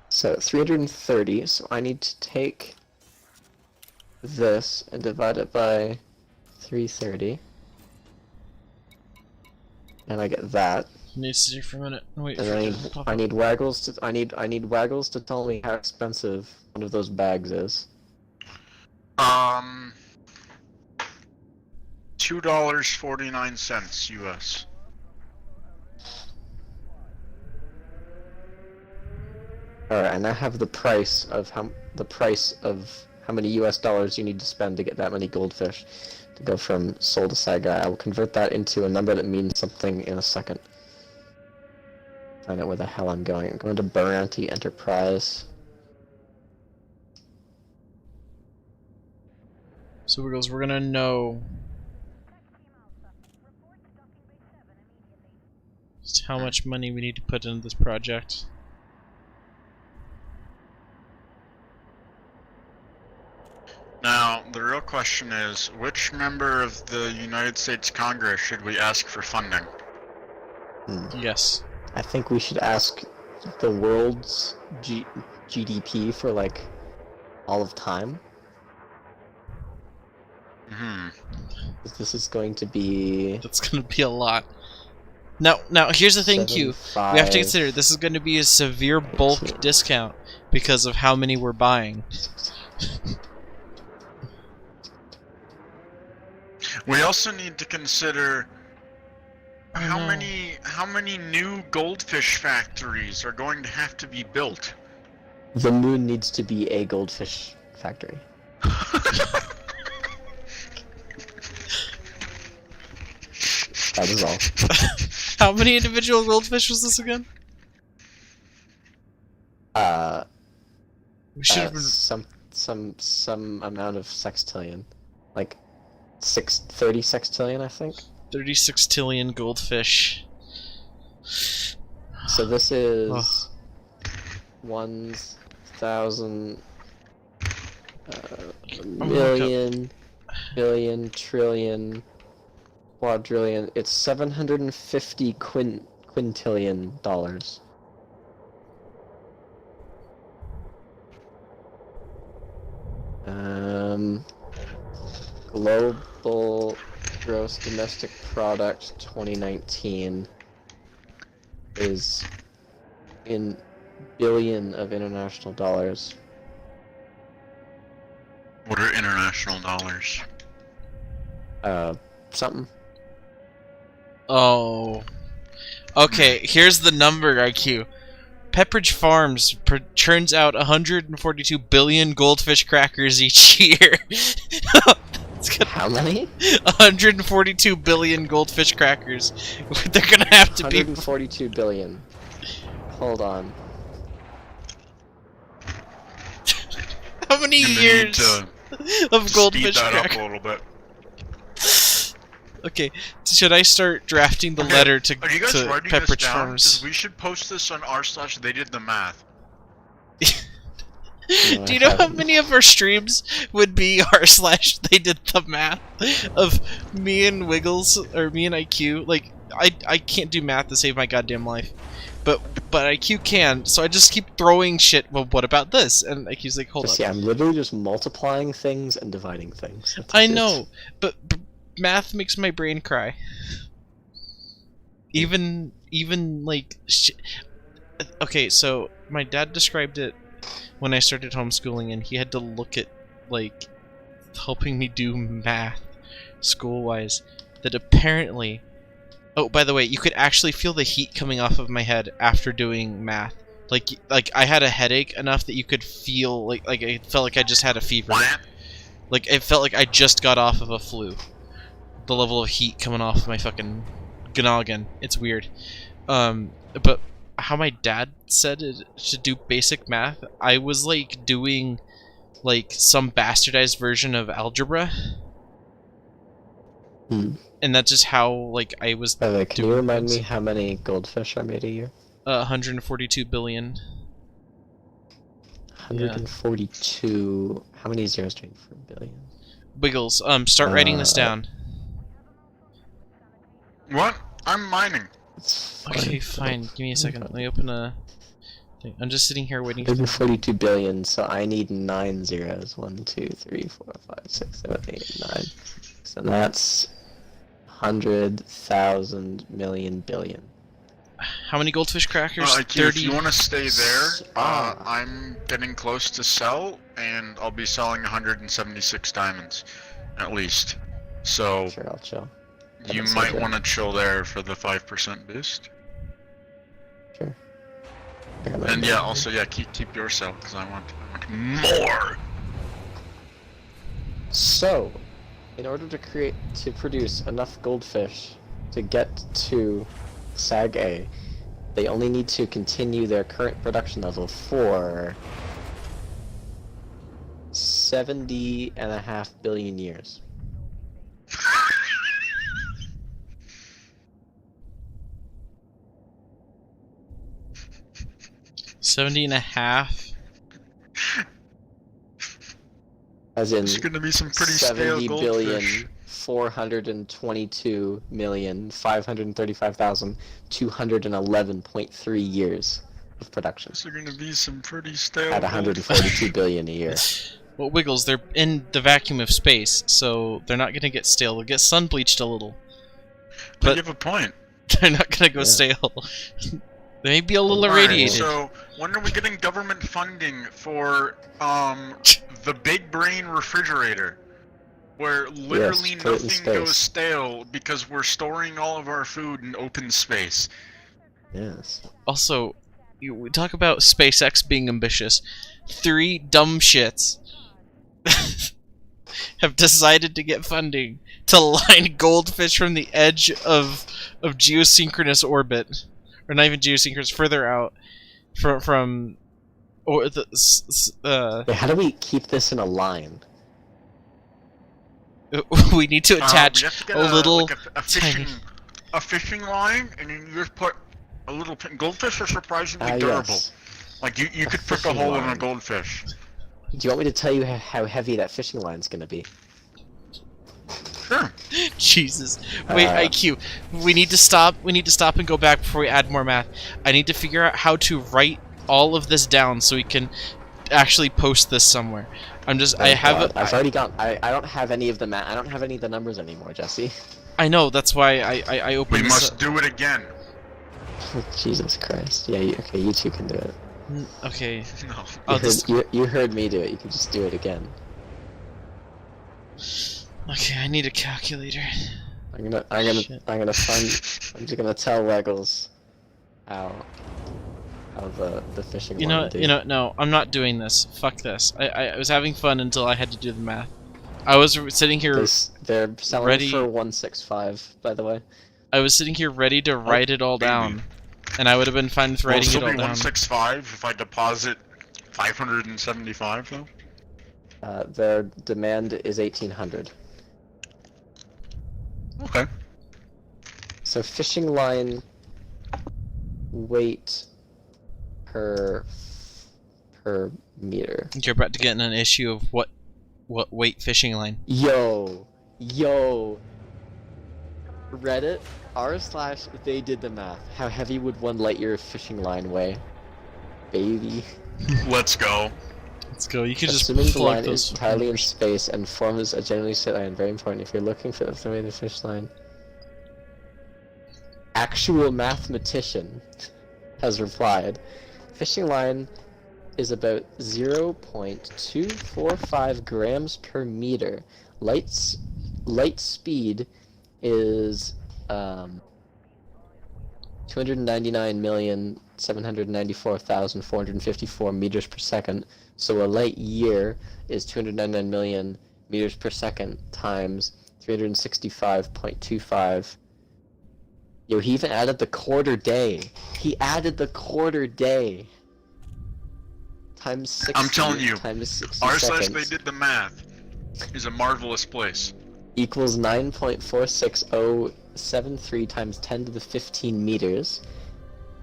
So 330, so I need to take this and divide it by 330. and I get that. Need to sit here for a minute and wait And for then it to pop I up. need Waggles to I need Waggles to tell me how expensive one of those bags is. $2.49 US. Alright, I now have the price of how many US dollars you need to spend to get that many goldfish to go from Soul to Sagai. I will convert that into a number that means something in a second. Find out where the hell I'm going. I'm going to Baranti Enterprise. So Wiggles, we're gonna know just how much money we need to put into this project. Now, the real question is, which member of the United States Congress should we ask for funding? Yes. I think we should ask the world's GDP for like all of time. This is going to be That's gonna be a lot. Now here's the thing, Q. We have to consider this is going to be a severe bulk discount because of how many we're buying. We also need to consider how no. many new goldfish factories are going to have to be built. The moon needs to be a goldfish factory. That is all. How many individual goldfish was this again? We should have been. Some amount of sextillion, like 30 sextillion, I think. 30 sextillion goldfish. So this is Oh. 1,000 look million, billion, trillion, quadrillion. It's 750 quintillion dollars. Global gross domestic product 2019 is in billion of international dollars. What are international dollars? Something. Oh. Okay, here's the number, IQ. Pepperidge Farms churns out 142 billion goldfish crackers each year. It's gonna, How many? 142 billion goldfish crackers. They're gonna have to be. 142 billion. Hold on. How many years of goldfish speed that up crackers? a little bit. Okay, should I start drafting the letter to Are you guys writing Pepperidge this down? Farms? 'Cause we should post this on r/they did the math. Do you know how many of our streams would be r/they did the math of me and Wiggles or me and IQ? Like I can't do math to save my goddamn life, but IQ can. So I just keep throwing shit. Well, what about this? And IQ's like, hold on. Yeah, I'm literally just multiplying things and dividing things. I know, but math makes my brain cry. Even like okay, so my dad described it when I started homeschooling, and he had to look at like helping me do math school-wise. That apparently, oh, by the way, you could actually feel the heat coming off of my head after doing math. Like I had a headache enough that you could feel like I felt like I just had a fever. Like it felt like I just got off of a flu. The level of heat coming off my fucking noggin. It's weird. But how my dad said it to do basic math, I was like doing like some bastardized version of algebra. And that's just how like I was. By the way, can you remind me how many goldfish are made a year? 142 billion. 142. Yeah. How many zeros do you need for a billion? Wiggles, start writing this down. What? I'm mining. Okay, fine. Give me a second. Let me open a thing. I'm just sitting here waiting for 142 billion, so I need 9 zeros. 1, 2, 3, 4, 5, 6, 7, 8, 9. So that's 100,000 million billion. How many goldfish crackers? IQ, if you want to stay there, Ah. I'm getting close to sell, and I'll be selling 176 diamonds, at least. So Sure, I'll chill. you That's might okay. want to chill there for the 5% boost. Sure. I got my And yeah, money. also yeah, keep your cell because I want more. So, in order to produce enough goldfish to get to Sag A, they only need to continue their current production level for 70.5 billion years. $70.5. As in It's gonna be some pretty stale 70 goldfish. billion 422,535,211.3 years of production These are gonna be some pretty stale. at 142 billion a year. Well, Wiggles, they're in the vacuum of space, so they're not gonna get stale. They'll get sun bleached a little. But But you have a point. they're not gonna go Yeah. stale. They may be a little Alright, irradiated. so when are we getting government funding for the Big Brain refrigerator? Where literally Yes, put it in nothing goes space. stale because we're storing all of our food in open space. Yes. Also, we talk about SpaceX being ambitious. 3 dumb shits have decided to get funding to line goldfish from the edge of geosynchronous orbit, or not even geosynchronous, further out from or the Wait, how do we keep this in a line? we need to attach we have to get a little like a fishing line, and then you just put a little pin. Goldfish are surprisingly durable. Yes. Like you A could pick a fishing hole in a line. goldfish. Do you want me to tell you how heavy that fishing line's gonna be? Sure. Jesus. Wait, Uh, IQ. We need to stop. We need to stop and go back before we add more math. I need to figure out how to write all of this down so we can actually post this somewhere. I'm just. I Oh have. God, I've already got. I don't have any of the I don't have any of the numbers anymore, Jesse. I know. That's why I We opened this. must do it again. Jesus Christ. Yeah. Okay. You two can do it. Okay. No. I'll just. You heard me do it. You can just do it again. Okay. I need a calculator. I'm gonna Shit. I'm just gonna tell Weggles how the fishing You line know. do. You know. No. I'm not doing this. Fuck this. I was having fun until I had to do the math. I was sitting here. They're selling ready- for 165, by the way. I was sitting here ready to write it all baby. down, and I would have been fine with Will it writing still it all be down. 165 if I deposit 575 though? Their demand is 1,800. Okay. So fishing line weight per meter. You're about to get in an issue of what weight fishing line. Yo, Reddit r/they did the math. How heavy would 1 light year of fishing line weigh? Baby. Let's go. Let's go. You can just Assuming the plug line those. is entirely in space and forms a generally straight line, very important if you're looking for the way the fish line. Actual mathematician has replied, fishing line is about 0.245 grams per meter. Light speed is 299,794,454 meters per second. So a light year is 299 million meters per second times 365.25. Yo, he even added the quarter day. He added the quarter day. Times 60. I'm telling you, times 60 r/they seconds did the math is a marvelous place. equals 9.46073 times 10 to the 15 meters.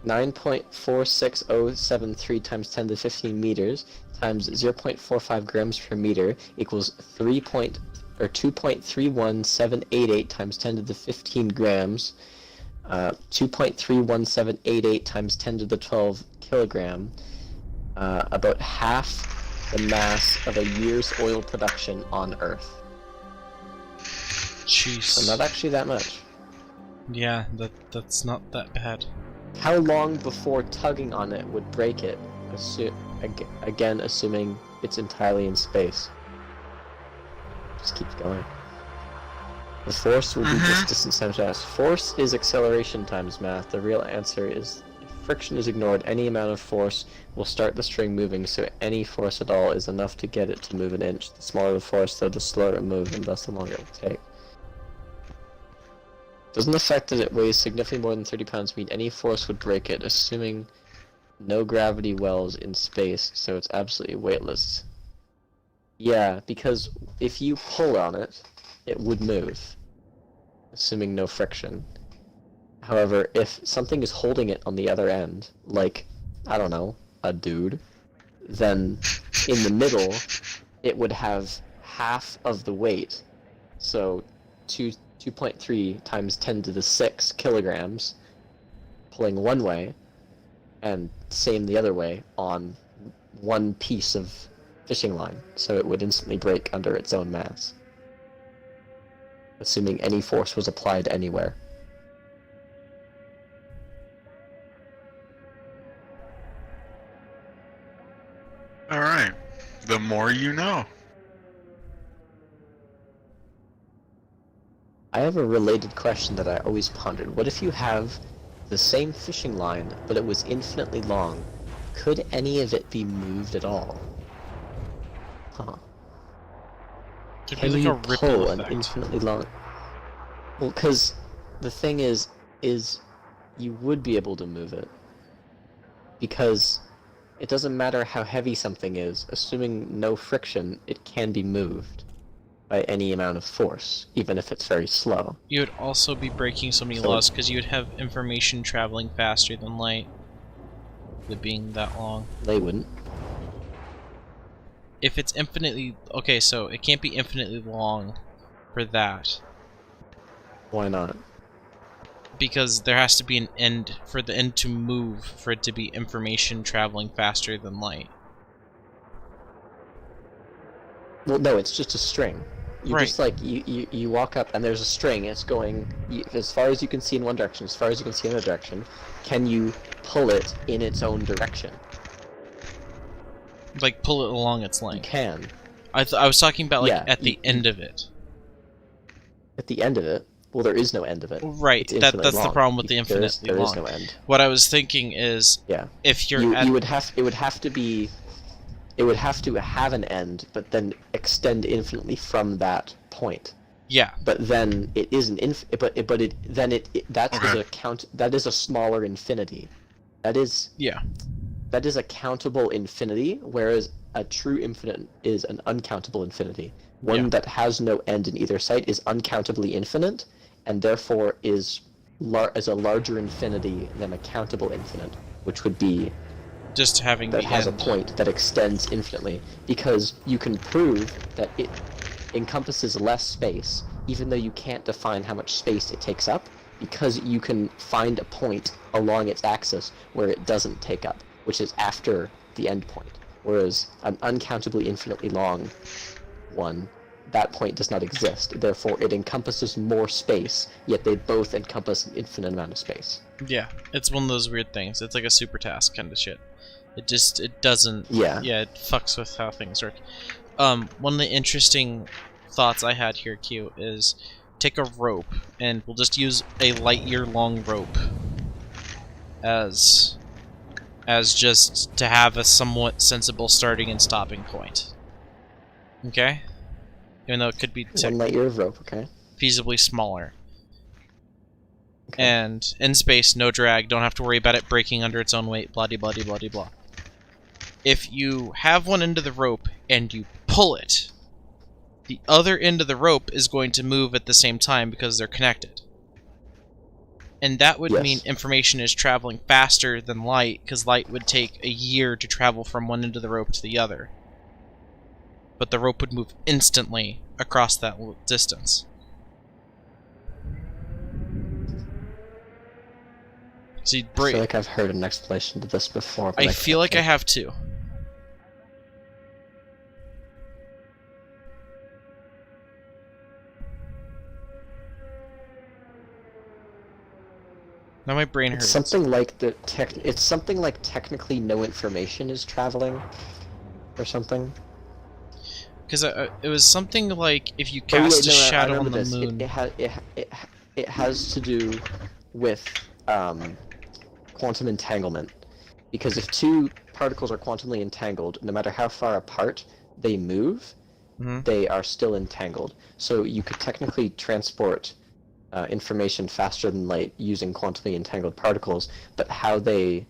9.46073 times 10 to the 15 meters times 0.45 grams per meter equals 2.31788 times 10 to the 15 grams. 2.31788 times 10 to the 12 kilogram. About half the mass of a year's oil production on Earth. Jeez. So not actually that much. Yeah, that's not that bad. How long before tugging on it would break it? Again, assuming it's entirely in space. Just keeps going. The force will be this distance times mass. Force is acceleration times mass. The real answer is if friction is ignored, any amount of force will start the string moving, so any force at all is enough to get it to move an inch. The smaller the force, though, the slower it moves, and thus the longer it will take. Doesn't the fact that it weighs significantly more than 30 pounds mean any force would break it, assuming no gravity wells in space, so it's absolutely weightless? Yeah, because if you pull on it, it would move, assuming no friction. However, if something is holding it on the other end, like, I don't know, a dude, then in the middle, it would have half of the weight, so 2.3 times 10 to the 6 kilograms, pulling one way, and same the other way on one piece of fishing line, so it would instantly break under its own mass, assuming any force was applied anywhere. Alright. The more you know. I have a related question that I always pondered. What if you have the same fishing line, but it was infinitely long? Could any of it be moved at all? Huh. Could be Can like you a ripple pull an effect. infinitely long... Well, because the thing is you would be able to move it. Because it doesn't matter how heavy something is, assuming no friction, it can be moved by any amount of force, even if it's very slow. You would also be breaking so many laws because you would have information traveling faster than light. It being that long. They wouldn't. If it's infinitely... Okay, so it can't be infinitely long for that. Why not? Because there has to be an end for the end to move, for it to be information traveling faster than light. Well, no, it's just a string. You Right. just like you walk up and there's a string. It's going as far as you can see in one direction, as far as you can see in another direction. Can you pull it in its own direction? Like, pull it along its You length. can. I was talking about, like, Yeah, at the end of it. At the end of it. Well, there is no end of it. Right, It's infinitely that's the long. problem with the There infinitely is long. no end. What I was thinking is, Yeah. if you're You, at... you would have. It would have to be. It would have to have an end, but then extend infinitely from that point. Yeah, But then it is an that is Okay. a count. That is a smaller infinity. That is yeah. a countable infinity, whereas a true infinite is an uncountable infinity. One Yeah. that has no end in either side is uncountably infinite, and therefore is a larger infinity than a countable infinite, which would be Just having that the has end. a point that extends infinitely, because you can prove that it encompasses less space, even though you can't define how much space it takes up, because you can find a point along its axis where it doesn't take up, which is after the end point. Whereas an uncountably infinitely long one, that point does not exist, therefore it encompasses more space, yet they both encompass an infinite amount of space. Yeah, it's one of those weird things. It's like a super task kind of shit. It doesn't... Yeah. Yeah, it fucks with how things work. One of the interesting thoughts I had here, Q, is take a rope, and we'll just use a light-year-long rope as just to have a somewhat sensible starting and stopping point. Okay? Even though it could be 1 light year of rope, okay? feasibly smaller. Okay. And in space, no drag, don't have to worry about it breaking under its own weight, blah de blah de blah de blah. If you have one end of the rope and you pull it, the other end of the rope is going to move at the same time because they're connected. And that would Yes. mean information is traveling faster than light, because light would take a year to travel from one end of the rope to the other. But the rope would move instantly across that distance. So you'd I break. feel like I've heard an explanation to this before. But I feel like I can't. have too. Now my brain It's hurts. something like it's something like technically no information is traveling, or something. Because it was something like if you Oh, wait, cast a no, I shadow on remember the this. moon. It has to do with quantum entanglement, because if two particles are quantumly entangled, no matter how far apart they move, Mhm. they are still entangled. So you could technically transport information faster than light using quantumly entangled particles, but how they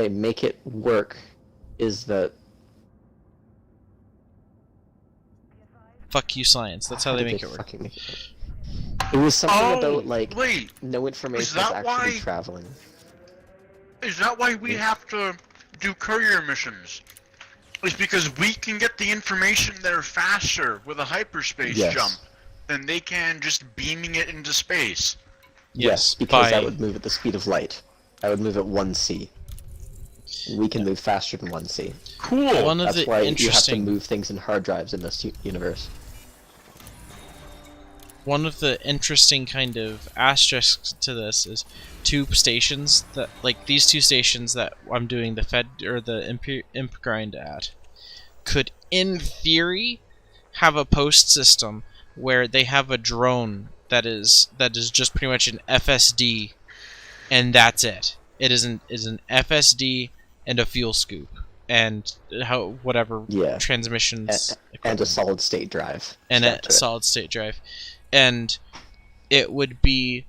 make it work is that Fuck you, science. That's how they did make it work. fucking make it work? It was something about like wait, no information is that actually why- traveling. is that why we have to do courier missions? It's because we can get the information there faster with a hyperspace Yes. jump than they can just beaming it into space. Yes, because that by- would move at the speed of light. That would move at 1c. We can move faster than 1c. Cool. One of That's the why you have to interesting move things in hard drives in this universe. one of the interesting kind of asterisks to this is two stations that, like these two stations that I'm doing the Fed or the imp grind at, could in theory have a post system where they have a drone that is just pretty much an FSD, and that's it. It is an FSD and a fuel scoop and whatever Yeah. transmissions And a equipment. solid state drive. And strapped a to it. solid state drive, and it would be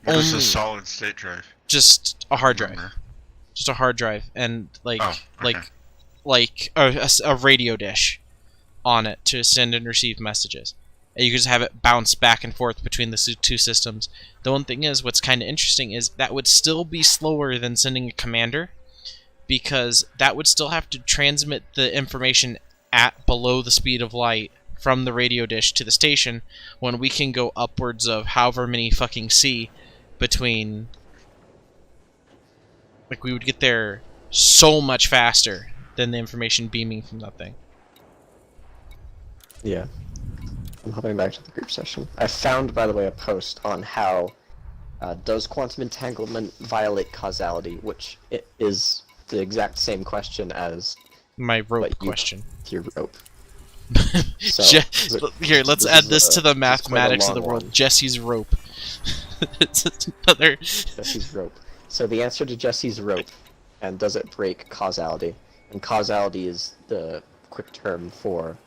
What is only a solid state drive? just a hard drive, Remember? just a hard drive, and like Oh, okay. like a radio dish on it to send and receive messages. And you can just have it bounce back and forth between the two systems. The one thing is, what's kind of interesting is that would still be slower than sending a commander, because that would still have to transmit the information at below the speed of light from the radio dish to the station, when we can go upwards of however many fucking C between. Like, we would get there so much faster than the information beaming from that thing. Yeah. I'm hopping back to the group session. I found, by the way, a post on how does quantum entanglement violate causality, which is the exact same question as My rope But you- question. your rope. So, Here, let's this add is this to the this is quite a mathematics of the long world. one. Jesse's rope. It's another. Jesse's rope. So the answer to Jesse's rope, and does it break causality? And causality is the quick term for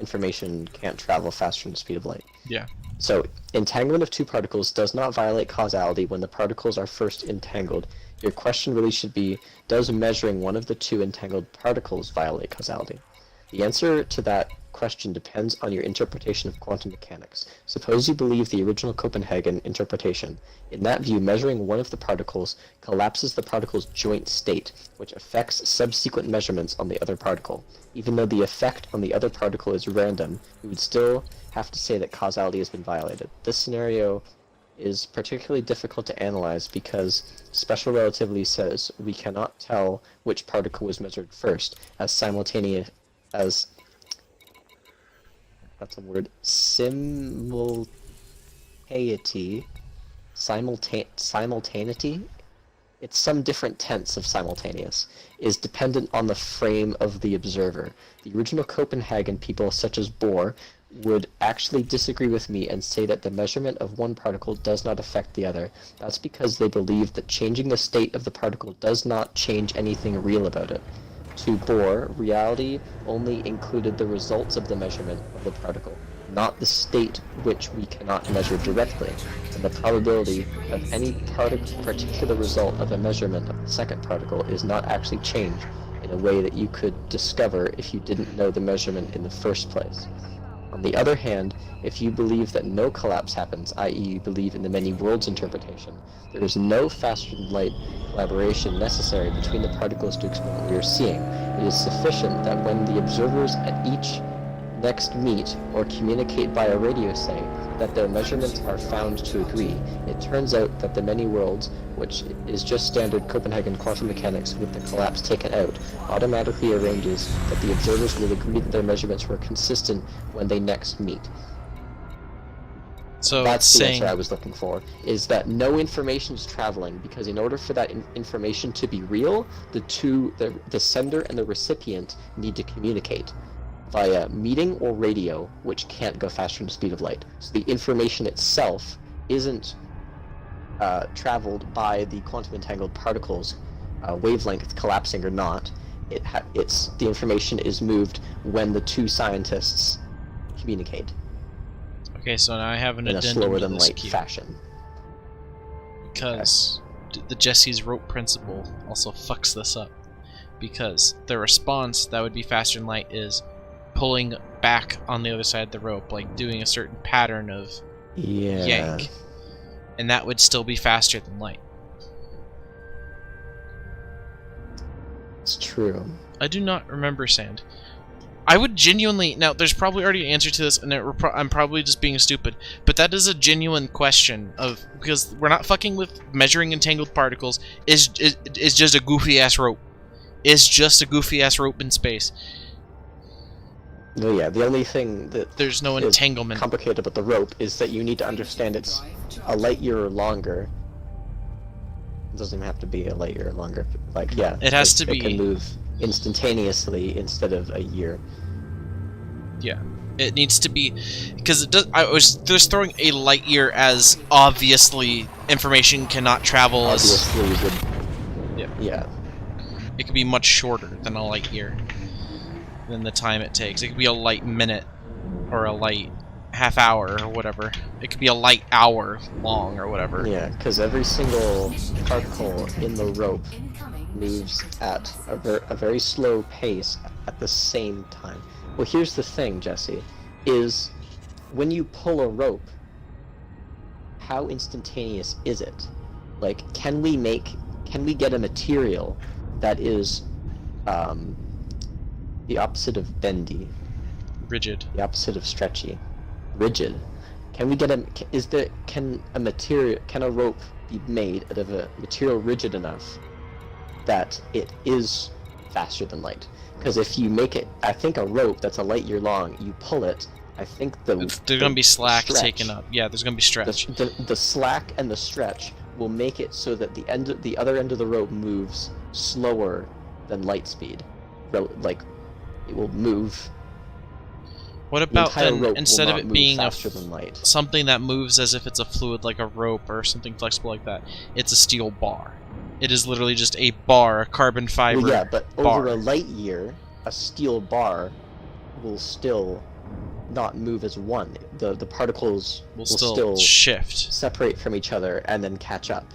information can't travel faster than the speed of light. Yeah. So, entanglement of two particles does not violate causality when the particles are first entangled. Your question really should be, does measuring one of the two entangled particles violate causality? The answer to that question depends on your interpretation of quantum mechanics. Suppose you believe the original Copenhagen interpretation. In that view, measuring one of the particles collapses the particle's joint state, which affects subsequent measurements on the other particle. Even though the effect on the other particle is random, we would still have to say that causality has been violated. This scenario is particularly difficult to analyze because special relativity says we cannot tell which particle was measured first, as simultaneity, simultaneity, it's some different tense of simultaneous, is dependent on the frame of the observer. The original Copenhagen people, such as Bohr, would actually disagree with me and say that the measurement of one particle does not affect the other. That's because they believe that changing the state of the particle does not change anything real about it. To Bohr, reality only included the results of the measurement of the particle, not the state which we cannot measure directly, and the probability of any particular result of a measurement of the second particle is not actually changed in a way that you could discover if you didn't know the measurement in the first place. On the other hand, if you believe that no collapse happens, i.e. you believe in the many worlds interpretation, there is no faster-than-light collaboration necessary between the particles to explain what we are seeing. It is sufficient that when the observers at each next meet or communicate by a radio say that their measurements are found to agree. It turns out that the many worlds, which is just standard Copenhagen quantum mechanics with the collapse taken out, automatically arranges that the observers will agree that their measurements were consistent when they next meet. So That's it's the saying answer I was looking for. Is that no information is traveling because in order for that information to be real, the sender and the recipient need to communicate via meeting or radio, which can't go faster than the speed of light. So the information itself isn't traveled by the quantum entangled particles, wavelength collapsing or not. The information is moved when the two scientists communicate okay, so now I have an in a addendum slower to than this light cue, fashion. because the Jesse's rope principle also fucks this up, because the response that would be faster than light is pulling back on the other side of the rope, like doing a certain pattern of Yeah. yank, and that would still be faster than light. It's true. I do not remember sand. I would genuinely... Now, there's probably already an answer to this, and I'm probably just being stupid, but that is a genuine question of... Because we're not fucking with measuring entangled particles. Is just a goofy-ass rope. Is just a goofy-ass rope in space. No, yeah, the only thing that There's no is entanglement. complicated about the rope is that you need to understand it's a light year or longer. It doesn't even have to be a light year or longer. Like, yeah. It has to It be... can move instantaneously instead of a year. Yeah. It needs to be... Because it does... I was just throwing a light year as obviously information cannot travel as... Obviously, Yeah. yeah. It could be much shorter than a light year. Than the time it takes. It could be a light minute. Or a light half hour or whatever. It could be a light hour long or whatever. Yeah, because every single Mission particle critical. in the rope Incoming moves at a very slow pace at the same time. Well, here's the thing, Jesse, is when you pull a rope, how instantaneous is it? Like, can we get a material that is the opposite of bendy, Rigid. the opposite of stretchy, rigid? Can we get can a rope be made out of a material rigid enough that it is faster than light? Because if you make it, I think a rope that's a light year long, you pull it, I think There's gonna be slack stretch, taken up. Yeah, there's gonna be stretch. the slack and the stretch will make it so that the other end of the rope moves slower than light speed. Like, it will move. What The about entire then, rope will instead of not it move being faster than light. something that moves as if it's a fluid like a rope or something flexible like that, it's a steel bar. It is literally just a bar, a carbon fiber Well, yeah, but bar. over a light year, a steel bar will still not move as one. The particles will still shift. separate from each other and then catch up.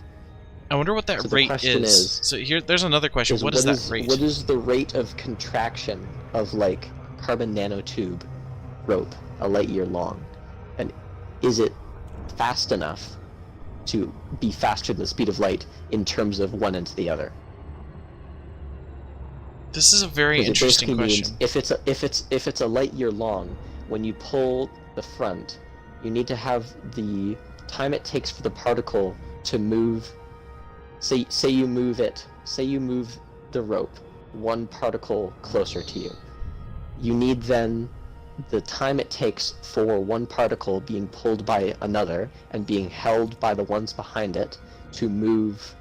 I wonder what that So the rate question is. is- So here, there's another question. What is that rate? What is the rate of contraction of, like, carbon nanotube rope, a light year long? And is it fast enough to be faster than the speed of light in terms of one end to the other? This is a very 'Cause it interesting basically question. means if it's a light year long, when you pull the front, you need to have the time it takes for the particle to move. Say you move the rope one particle closer to you. You need then the time it takes for one particle being pulled by another and being held by the ones behind it to move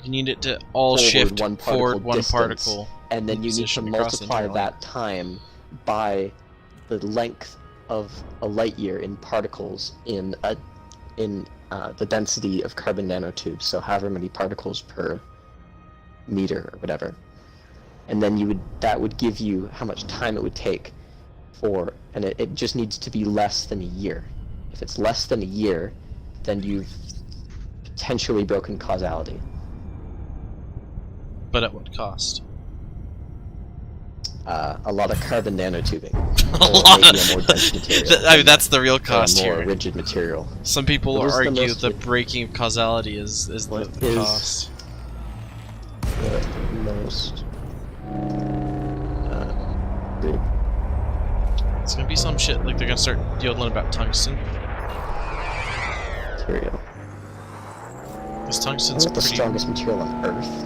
You need it to all forward shift one particle forward one distance, particle. and then you need to position across the multiply entire that time by the length of a light year in particles in the density of carbon nanotubes, so however many particles per meter or whatever. And then that would give you how much time it would take for, and it just needs to be less than a year. If it's less than a year, then you've potentially broken causality. But at what cost? A lot of carbon nanotubing. A Or lot maybe of- a more dense material. I mean, that's the real or a cost more here. rigid material. Some people What is the argue most- the breaking of causality is What the is- cost. The most good It's gonna be some shit like they're gonna start yodeling about tungsten. material. Because tungsten's What's the pretty. strongest material on Earth?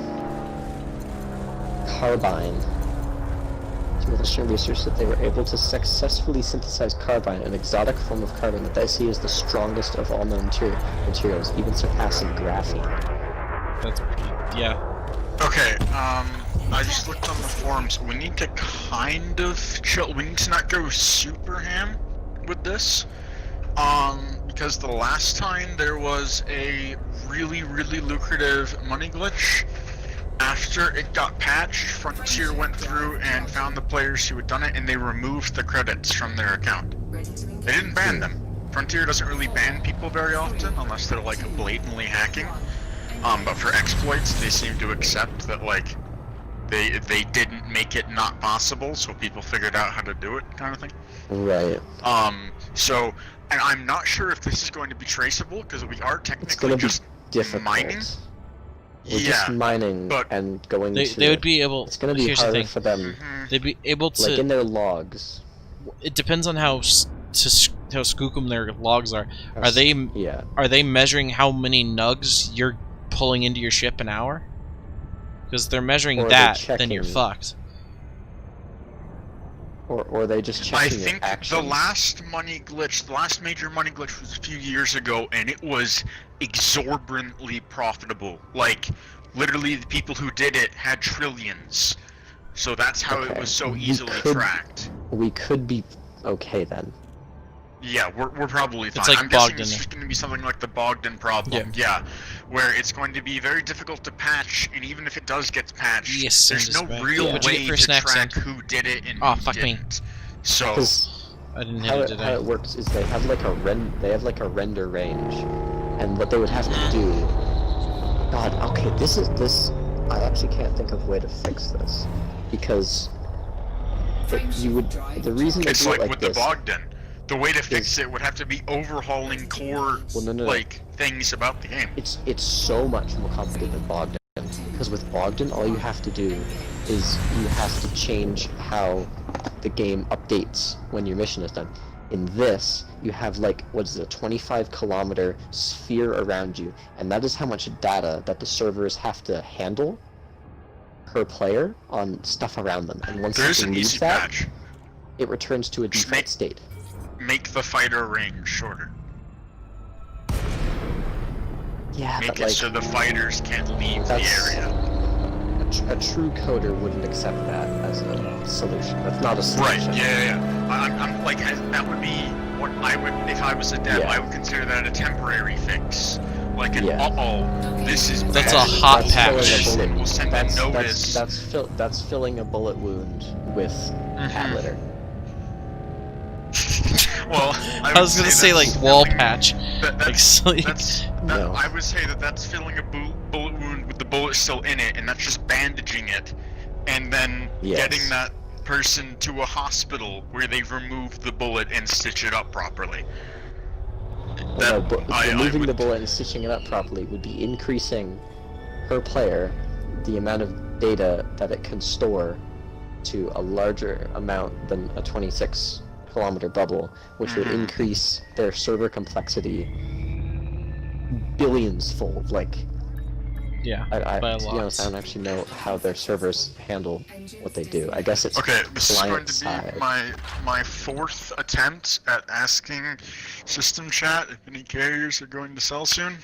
Carbine. Militia research that they were able to successfully synthesize carbine, an exotic form of carbon that they see as the strongest of all known materials, even surpassing graphene. That's pretty. Yeah. Okay, I just looked on the forums. We need to kind of chill. We need to not go super ham with this. Because the last time there was a really, really lucrative money glitch. After it got patched, Frontier went through and found the players who had done it, and they removed the credits from their account. They didn't ban them. Frontier doesn't really ban people very often, unless they're like blatantly hacking. But for exploits, they seem to accept that like they didn't make it not possible, so people figured out how to do it, kind of thing. Right. So, and I'm not sure if this is going to be traceable because we are It's technically gonna be just difficult. mining. We're just mining but and going They to... would be able. It's gonna be Here's the harder thing. for them, They'd be able to. like in their logs. It depends on how skookum their logs are. Are they Yeah. are they measuring how many nugs you're pulling into your ship an hour? Because they're measuring Or are they that, then you're checking- fucked. Or they just I checking your think actions. the last major money glitch was a few years ago, and it was exorbitantly profitable. Like, literally, the people who did it had trillions. So that's how it Okay. was so We easily could- tracked. We could be okay then. Yeah, we're probably fine. like I'm guessing Bogdan. it's just going to be something like the Bogdan problem. Yeah, where it's going to be very difficult to patch, and even if it does get patched, Yes, there's send no us back. real Yeah. What'd you way get for to snacks, track Sam? who did it and Aw, who fuck me. didn't. So, Because I didn't hit how it, it, did how I? it works is they have like a render range, and what they would have to do. God, okay, this. I actually can't think of a way to fix this, because you would. The reason they it's do like it like with this. the Bogdan. The way to fix is- it would have to be overhauling core Well, no. like things about the game. It's so much more complicated than Bogdan, because with Bogdan, all you have to do is you have to change how the game updates when your mission is done. In this, you have like, what is it, a 25-kilometer sphere around you, and that is how much data that the servers have to handle per player on stuff around them. And once There's something an leaves easy that, patch. it returns to a Just default make- state. Make the fighter range shorter. Yeah, Make but it like so the fighters can't leave the that's- area. a true coder wouldn't accept that as a solution. That's not a Right, solution. yeah. I'm like, that would be what I would, if I was a dev, Yeah. I would consider that a temporary fix. Like an, Yeah. uh-oh, this is That's bad. a hot That's patch. filling a bullet- We'll send that's, a notice. That's filling a bullet wound with cat Mhm. litter. Well, I was gonna say like that's wall filling- patch. That, Like, that's, sleep. No. I would say that's filling a bullet wound with the bullet still in it, and that's just bandaging it, and then Yes. getting that person to a hospital where they've removed the bullet and stitch it up properly. No, but I removing would- the bullet and stitching it up properly would be increasing per player the amount of data that it can store to a larger amount than a 26-kilometer bubble, which would Mhm. increase their server complexity billions fold. Like, Yeah. I By a to be lot. honest, I don't actually know how their servers handle what they do. I guess it's Okay, this is going client to side. be my fourth attempt at asking system chat if any carriers are going to sell soon.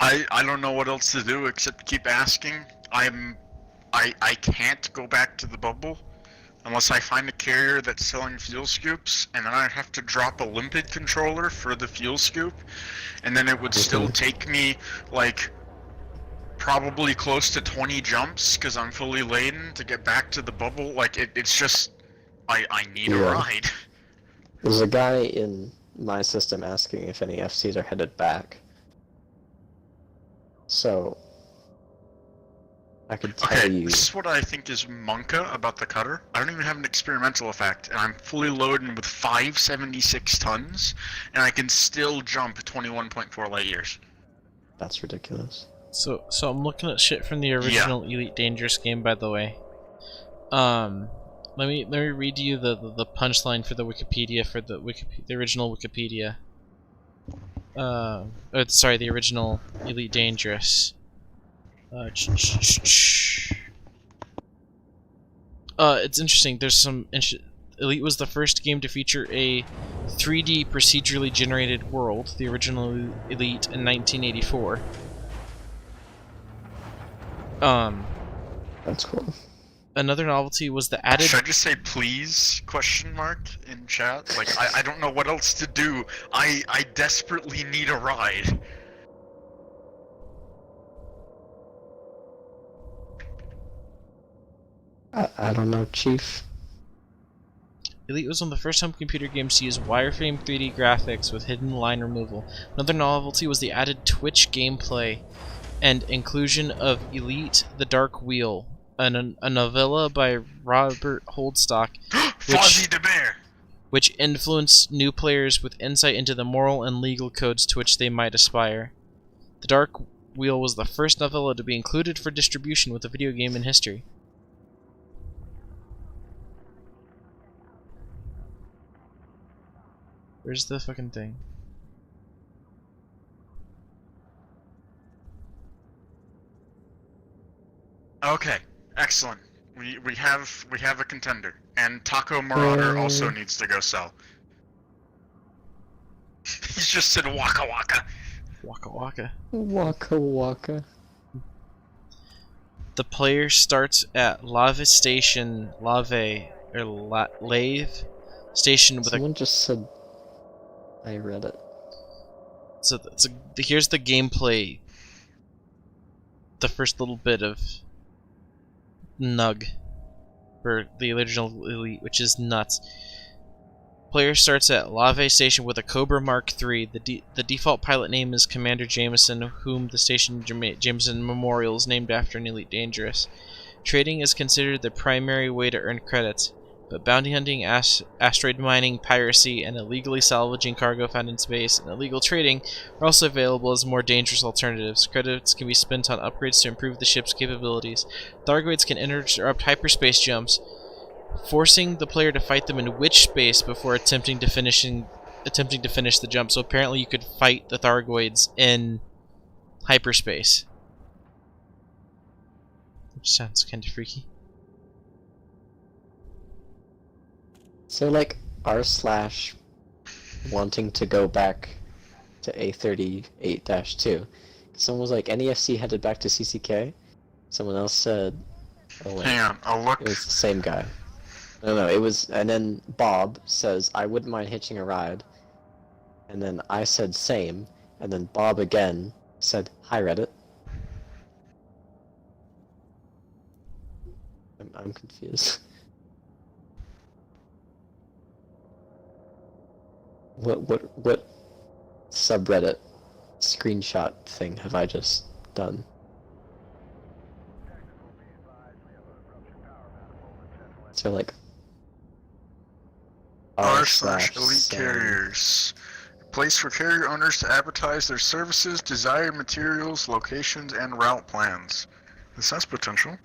I don't know what else to do except keep asking. I can't go back to the bubble unless I find a carrier that's selling fuel scoops, and then I'd have to drop a limpid controller for the fuel scoop, and then it would still take me like probably close to 20 jumps because I'm fully laden to get back to the bubble. Like it's just I need a Yeah. ride. There's a guy in my system asking if any FCs are headed back. So, I could tell Okay, you. this is what I think is Monka about the cutter. I don't even have an experimental effect, and I'm fully loaded with 576 tons, and I can still jump 21.4 light years. That's ridiculous. So I'm looking at shit from the original Elite Dangerous game, by the way. Let me read you the punchline for the Wikipedia for the original Wikipedia. Sorry, the original Elite Dangerous. It's interesting. There's some Elite was the first game to feature a 3D procedurally generated world. The original Elite in 1984. That's cool. Another novelty was the added. Should I just say please ? In chat? Like I don't know what else to do. I desperately need a ride. I don't know, Chief. Elite was one of the first home computer games to use wireframe 3D graphics with hidden line removal. Another novelty was the added Twitch gameplay and inclusion of Elite: The Dark Wheel, a novella by Robert Holdstock, Fozzie the Bear! which influenced new players with insight into the moral and legal codes to which they might aspire. The Dark Wheel was the first novella to be included for distribution with a video game in history. Where's the fucking thing? Okay, excellent. We have a contender, and Taco Marauder also needs to go sell. He's just said waka waka. Waka waka. Waka waka. The player starts at Lave Station, Lave Station with Someone just said. I read it. So here's the gameplay. The first little bit of Nug for the original Elite, which is nuts. Player starts at Lave Station with a Cobra Mark III. The default pilot name is Commander Jameson, whom the Station Jameson Memorial is named after in Elite Dangerous. Trading is considered the primary way to earn credits, but bounty hunting, asteroid mining, piracy, and illegally salvaging cargo found in space, and illegal trading are also available as more dangerous alternatives. Credits can be spent on upgrades to improve the ship's capabilities. Thargoids can interrupt hyperspace jumps, forcing the player to fight them in witch space before attempting to finish the jump. So apparently you could fight the Thargoids in hyperspace, which sounds kind of freaky. So like r/ wanting to go back to A38-2. Someone was like NEFC headed back to CCK. Someone else said, oh wait, Hang on, I'll look. it was the same guy. No, it was, and then Bob says, I wouldn't mind hitching a ride. And then I said same, and then Bob again said, hi Reddit. I'm confused. What subreddit screenshot thing have I just done? So like r/elite carriers. Place for carrier owners to advertise their services, desired materials, locations, and route plans. This has potential.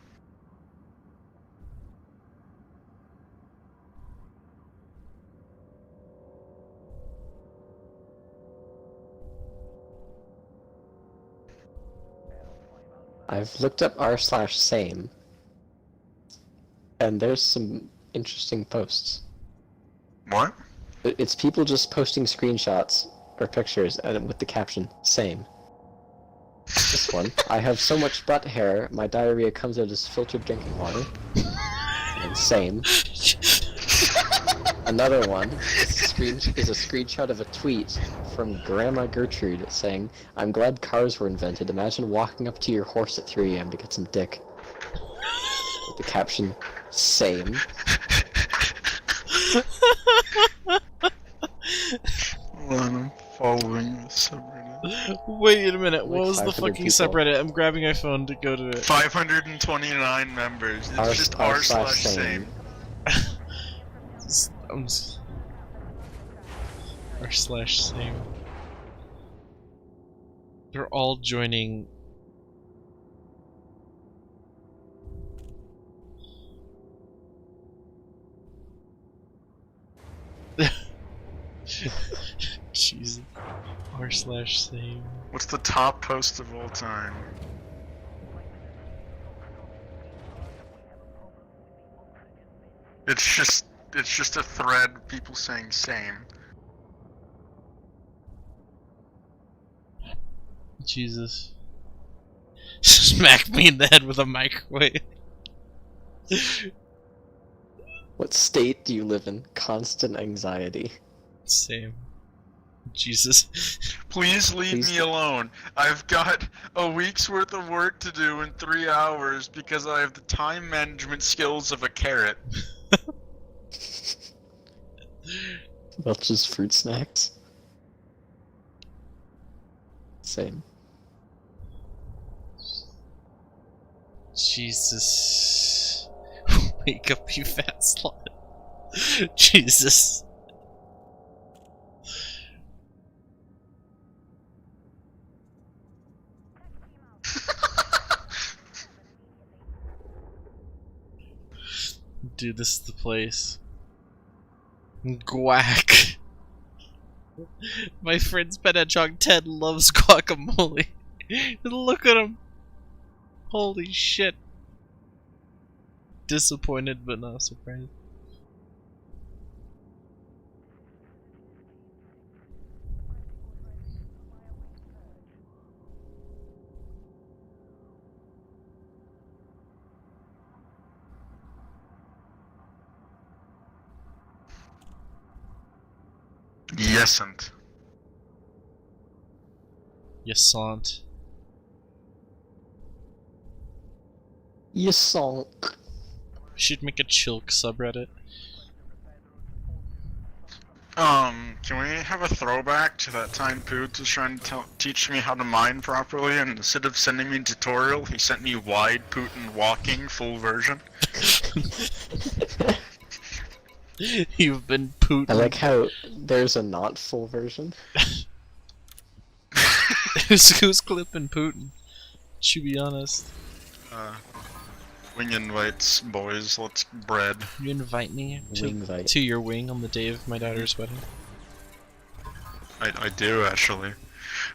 I've looked up r/same, and there's some interesting posts. What? It's people just posting screenshots or pictures and with the caption, same. This one, I have so much butt hair, my diarrhea comes out as filtered drinking water. And same. Another one is a screenshot of a tweet from Grandma Gertrude saying, I'm glad cars were invented. Imagine walking up to your horse at 3 AM to get some dick. With the caption, same. Hold on, I'm following the subreddit. Wait a minute, what Like was the 500 fucking people. subreddit? I'm grabbing my phone to go to it. 529 members. It's just r/same. r/same. They're all joining. Jesus. r/same. What's the top post of all time? It's just a thread, people saying same. Jesus. Smack me in the head with a microwave. What state do you live in? Constant anxiety. Same. Jesus. Please leave me alone. I've got a week's worth of work to do in 3 hours because I have the time management skills of a carrot. Welch's fruit snacks. Same. Jesus. Wake up, you fat slut. Jesus. Dude, this is the place. Guac. My friend's pet hedgehog Ted loves guacamole. Look at him. Holy shit. Disappointed but not surprised. Yesn't. Yesant. You sunk. Should make a Chilk subreddit. Can we have a throwback to that time Poots was trying to teach me how to mine properly, and instead of sending me a tutorial, he sent me Wide Putin Walking full version? You've been Putin. I like how there's a not full version. Who's clipping Putin? Should be honest. Wing invites, boys, let's bread. You invite me Wingvite. to your wing on the day of my daughter's wedding. I do, actually.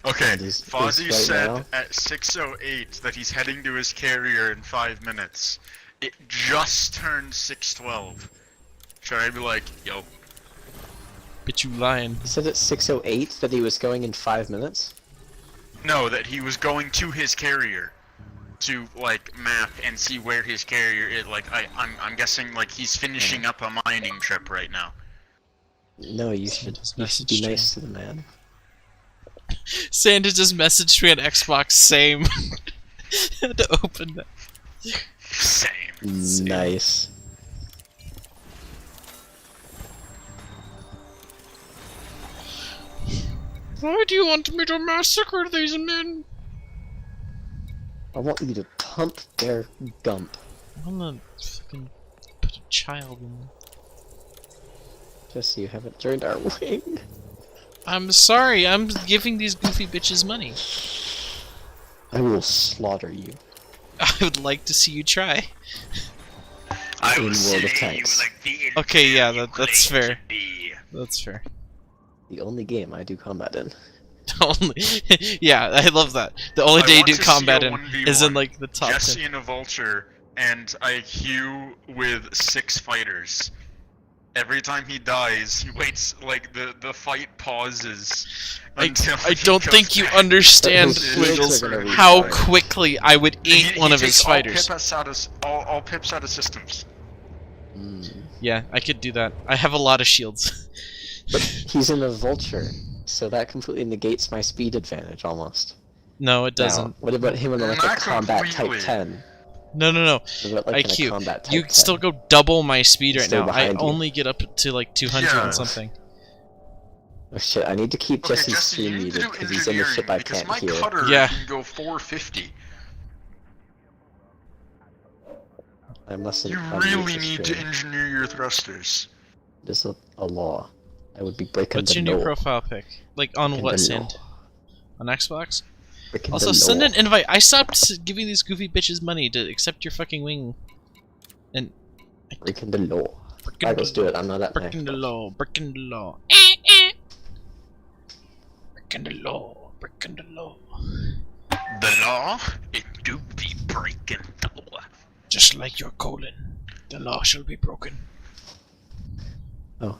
Okay, And he's Fozzie right said now. at 6:08 that he's heading to his carrier in 5 minutes. It just turned 6:12. Should I be like, yo? Bitch, you lying. He said at 6:08 that he was going in 5 minutes. No, that he was going to his carrier to like map and see where his carrier is. Like I'm guessing like he's finishing up a mining trip right now. No, you should be nice to the man. Santa just messaged me on Xbox, same. Had to open that. Same. Nice. Why do you want me to massacre these men? I want you to pump their gump. I'm gonna fucking put a child in there. Jesse, you haven't joined our wing. I'm sorry, I'm giving these goofy bitches money. I will slaughter you. I would like to see you try. I In was World of saying you Tanks. like the Okay, yeah, you that's claim fair. to be. That's fair. The only game I do combat in. Only, yeah, I love that. The only I day you want do to see combat a in 1v1. is in like the top Jesse 10. and a vulture, and I queue with 6 fighters. Every time he dies, he waits, like, the fight pauses until I he don't goes think you back. understand, But his shields Wiggles, are gonna how recharge. quickly I would eat He one of his takes fighters. all pips out of systems. Yeah, I could do that. I have a lot of shields. But he's in a vulture, so that completely negates my speed advantage almost. No, it Now, doesn't. what about him in like a Not combat completely. type 10? No, no, no. What about like in a IQ. combat type You 10? still go double my speed right Still now. I behind you. only get up to like 200 Yeah. and something. Oh shit, I need to keep Okay, Jesse's Jesse, you stream need to muted do because he's in the engineering ship I because can't my hear. cutter Yeah. can go 450. I mustn't You unmute really the need to stream. engineer your thrusters. There's a law. I would be breaking What's the your law. new profile pic? Like on Breaking what the send? law. On Xbox? Breaking Also, the send law. an invite. I stopped giving these goofy bitches money to accept your fucking wing. And Breaking the law. breaking Alright, let's do it. I'm not at my breaking the Xbox. law, breaking the law. Breaking the law, breaking the law. The law? It do be breaking the law. Just like your colon, the law shall be broken. Oh.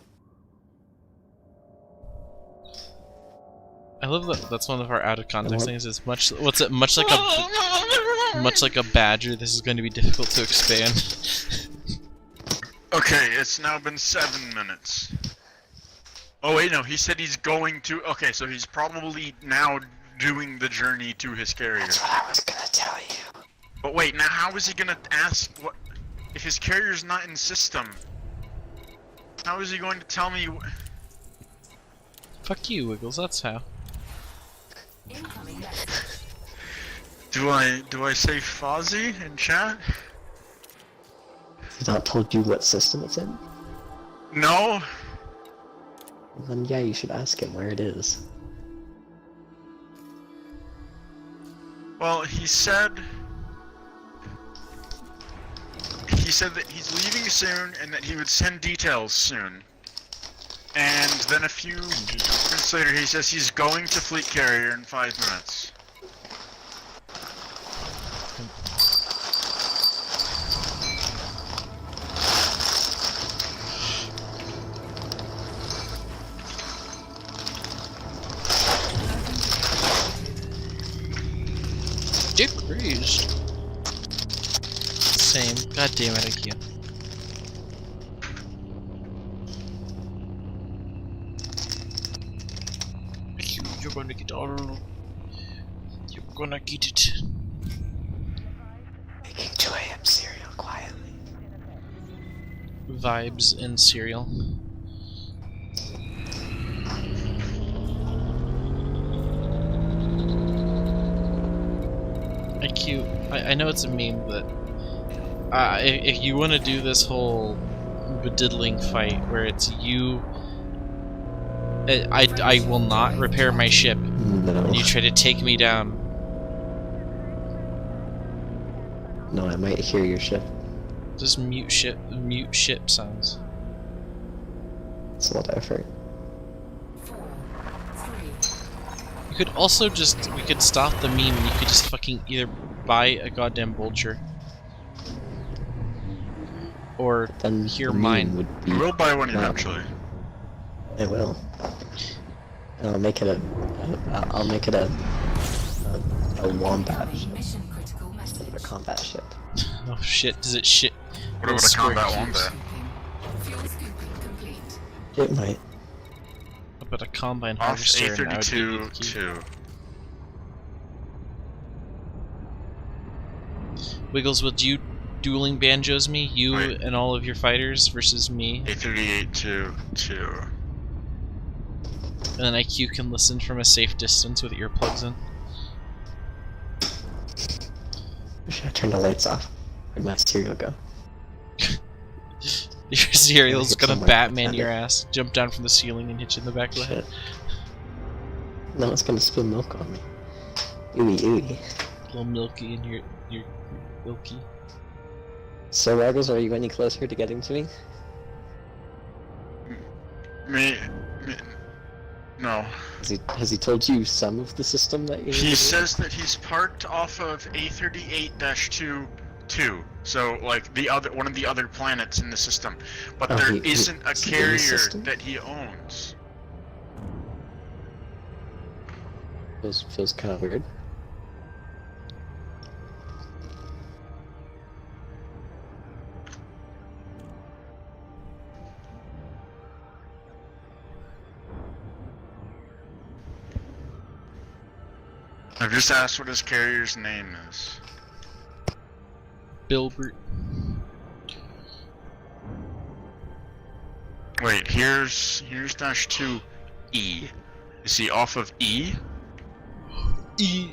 I love that. That's one of our out of context what? things. It's much. What's it? Much like a badger. This is going to be difficult to expand. Okay, it's now been 7 minutes. Oh wait, no, he said he's going to. Okay, so he's probably now doing the journey to his carrier. That's what I was gonna tell you. But wait, now how is he gonna ask what if his carrier's not in system? How is he going to tell me? Fuck you, Wiggles. That's how. Incoming message. Do I say Fozzie in chat? He's not told you what system it's in? No. Well, then yeah, you should ask him where it is. Well, he said that he's leaving soon and that he would send details soon. And then a few minutes later, he says he's going to fleet carrier in 5 minutes. Dick raised. Same. God damn it, IQ. IQ, you're gonna get all. You're gonna get it. Making 2 AM cereal quietly. Vibes and cereal. IQ, I know it's a meme, but if you want to do this whole bediddling fight where it's you, I will not repair my ship, No. and you try to take me down. No, I might hear your ship. Just mute ship sounds. It's a lot of effort. 4, 3, You could also just, we could stop the meme and you could just fucking either buy a goddamn vulture or Then hear the meme mine. would be. We'll buy one Wow. eventually. I will. And I'll make it a. I'll make it a wombat, incoming mission critical a message. combat ship. Oh shit, does it shit? What about a Squirt combat cubes. wombat? Fuel scooping complete. It might. What about a combine Off harvester? and I would be A32 EQ? 2. Wiggles, would you dueling banjos me? You Wait. and all of your fighters versus me? A38 2 2. And then IQ can listen from a safe distance with earplugs in. Should I turn the lights off? Where'd my cereal go? Your cereal's Get gonna somewhere. Batman your ass, jump down from the ceiling and hit you in the back of the head. Shit. Now it's gonna spill milk on me. Ooey ooey. Little milky in your milky. So Raggles, are you any closer to getting to me? Me. No. Has he told you some of the system that you need to He do? says that he's parked off of A38-2 2. So like one of the other planets in the system. But Oh, there he- isn't a is he in the carrier system? that he owns. Feels kind of weird. I've just asked what his carrier's name is. Bilbert. Wait, here's dash 2. E. Is he off of E? E.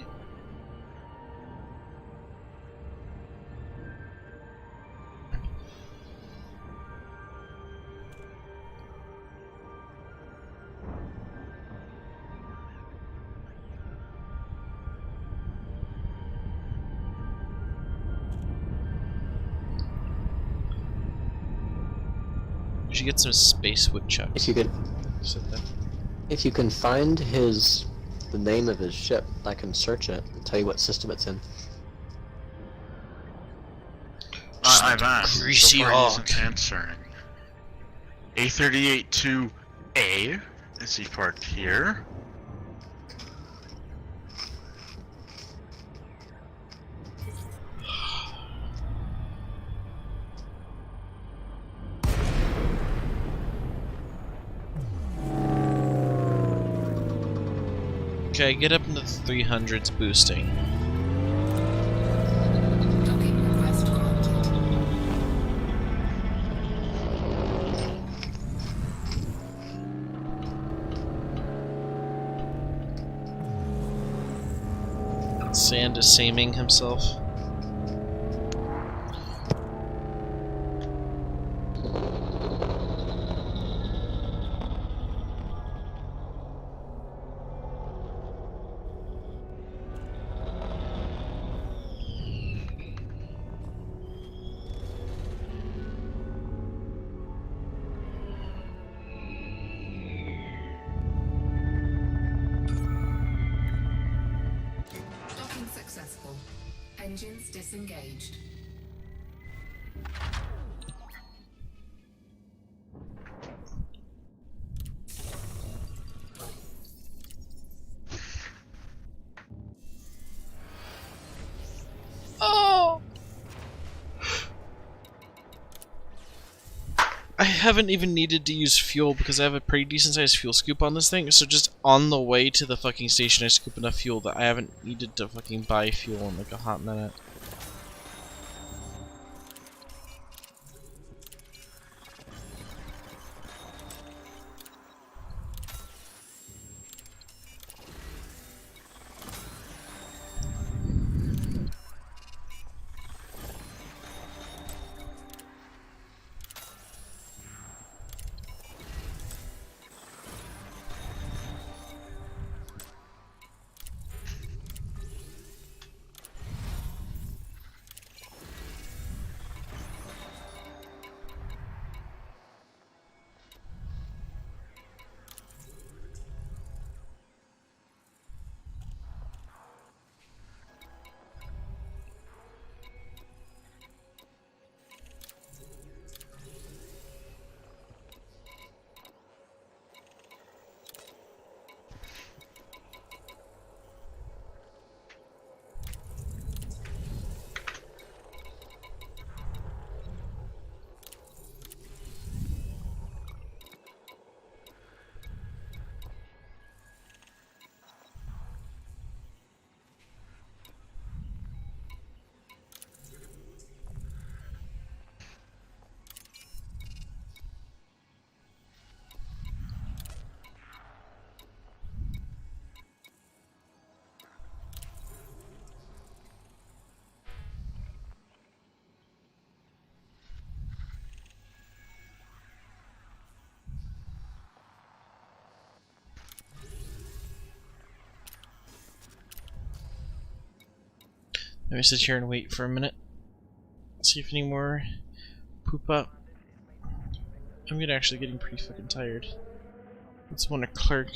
We should get some space woodchucks. If you could, Sit there. if you can find the name of his ship, I can search it and tell you what system it's in. I've asked. Greasy so far he isn't hog. answering. A382A. Is he parked here? Okay, get up into the 300s boosting. Docking request granted. Sand is saming himself. Docking successful. Engines disengaged. Oh! I haven't even needed to use fuel because I have a pretty decent sized fuel scoop on this thing, so just on the way to the fucking station I scoop enough fuel that I haven't needed to fucking buy fuel in like a hot minute. Let me sit here and wait for a minute. See if any more poop up. I'm actually getting pretty fucking tired. Let's want to clerk.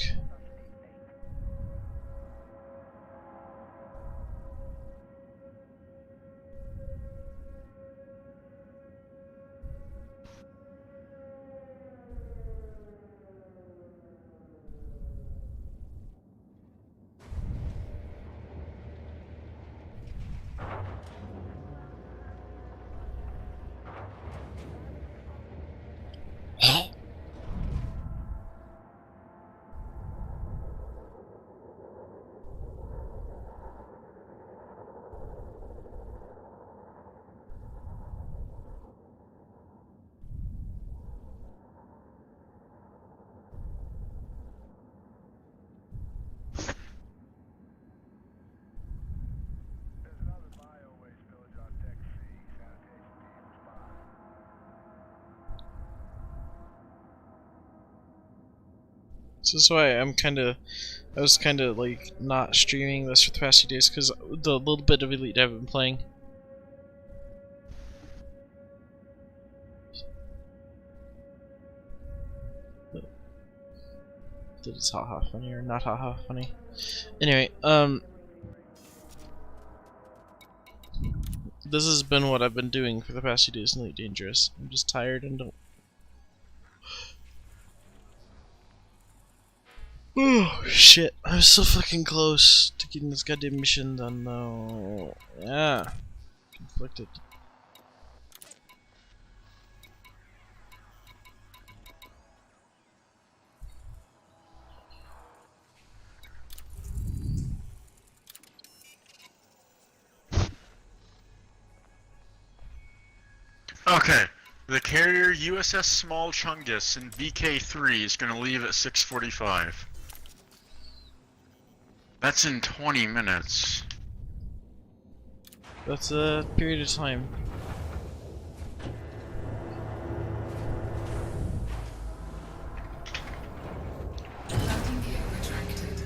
This is why I was kind of like not streaming this for the past few days because the little bit of Elite I've been playing. That is haha funny or not haha funny. Anyway, this has been what I've been doing for the past few days in Elite Dangerous. I'm just tired and don't. Oh shit! I was so fucking close to getting this goddamn mission done though. Yeah, conflicted. Okay, the carrier USS Small Chungus in VK3 is gonna leave at 6:45. That's in 20 minutes. That's a period of time. Landing gear retracted.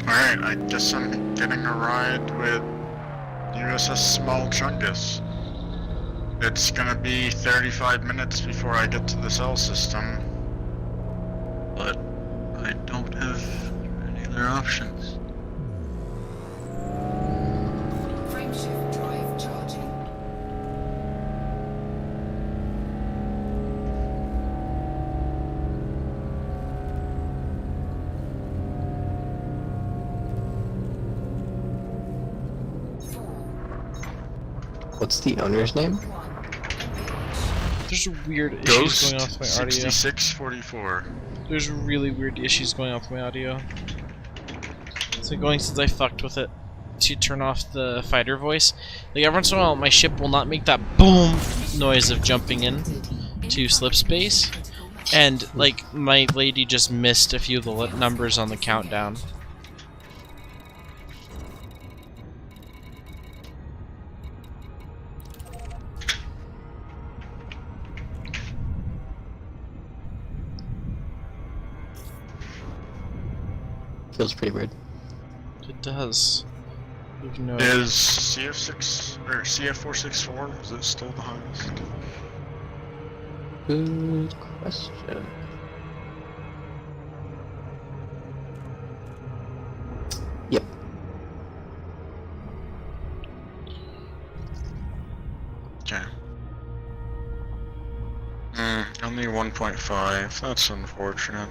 Alright, I guess I'm getting a ride with USS Small Chungus. It's gonna be 35 minutes before I get to the cell system. But I don't have any other options. Frameshift drive charging. What's the owner's name? 1. There's weird issues Ghost going on with my audio. 6644. There's really weird issues going on with my audio. It's been going since I fucked with it to turn off the fighter voice. Like every once in a while, my ship will not make that boom noise of jumping in to slip space, and like my lady just missed a few of the numbers on the countdown. Feels pretty weird. It does. Even though Is CF6 or CF464? Is it still the highest? Good question. Yep. Okay. Only 1.5. That's unfortunate.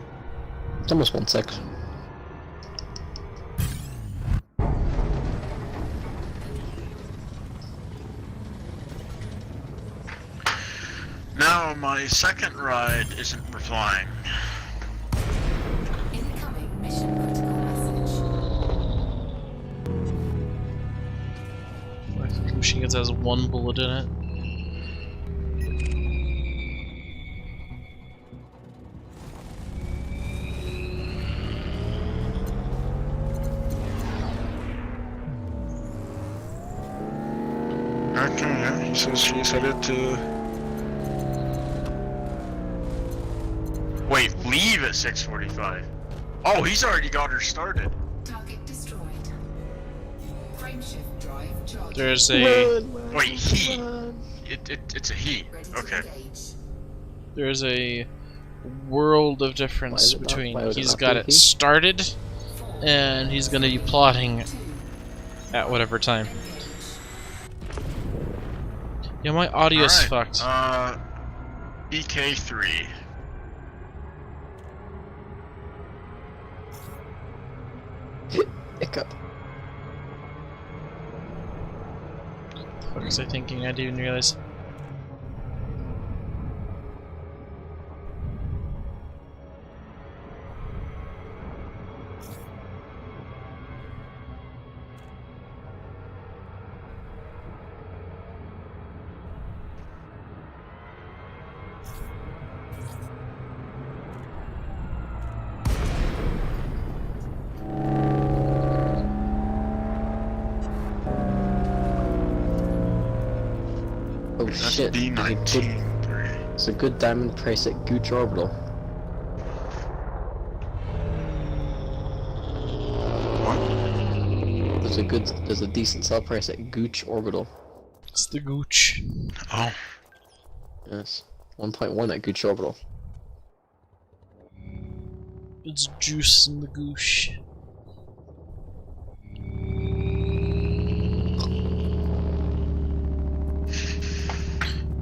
It's almost 1.6. Now my second ride isn't replying. Incoming mission critical message. my fucking machine gun has one bullet in it. Okay, yeah, he says she's headed to... Wait, leave at 6:45. Oh, he's already got her started. Target destroyed. Frameshift drive charging. There's a Wait, he. It's a he. Ready to Okay. engage. there's a world of Why difference is it not- between why would it he's not got be it he? started 4, and he's gonna be plotting 2, at whatever time. engage. Yeah, my audio's Alright, fucked. BK3. Hiccup. What was I thinking? I didn't even realize. That's shit. B19. It's a good diamond price at Gooch Orbital. What? There's a decent sell price at Gooch Orbital. It's the gooch. Oh. Yes. 1.1 at Gooch Orbital. It's juice in the goosh.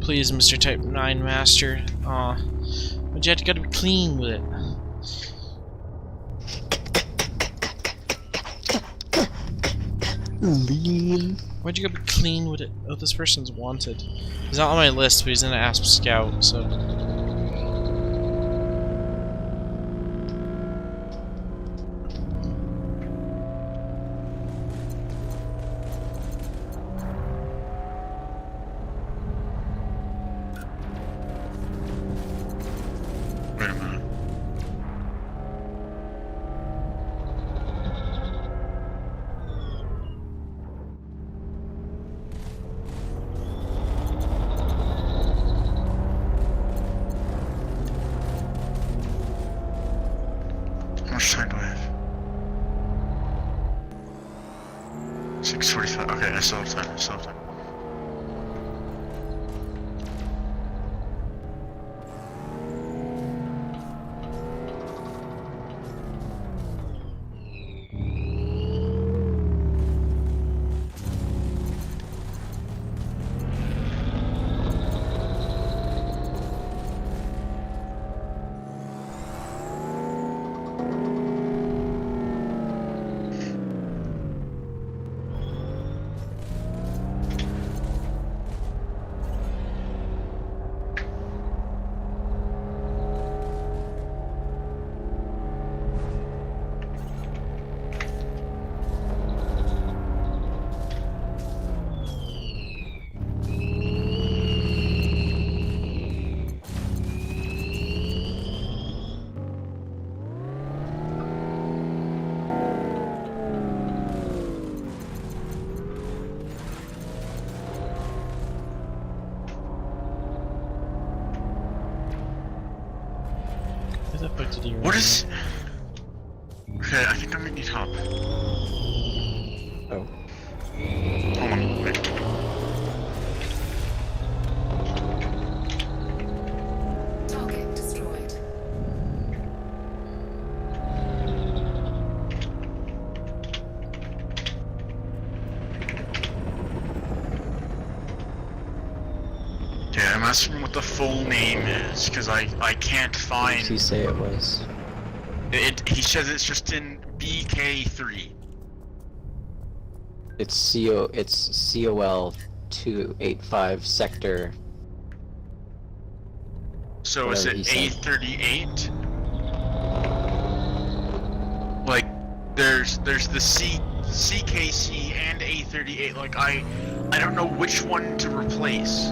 Please, Mr. Type 9 Master. Aw. But you gotta be clean with it. Lean. Why'd you gotta be clean with it? Oh, this person's wanted. He's not on my list, but he's in an ASP Scout, so... Wait a minute. How much time do I have? 6:45. Okay, I still have time. I still have time. Where the fuck did he run? What is? Okay, I think I'm gonna need help. Oh. Hold on, wait. Target destroyed. Okay, I'm asking what the full name is, because I can't What did he find say it was? it. He says it's just in BK3. It's COL 285 sector. So is Whatever it he said. A38? Like, there's the CKC and A38. Like, I don't know which one to replace.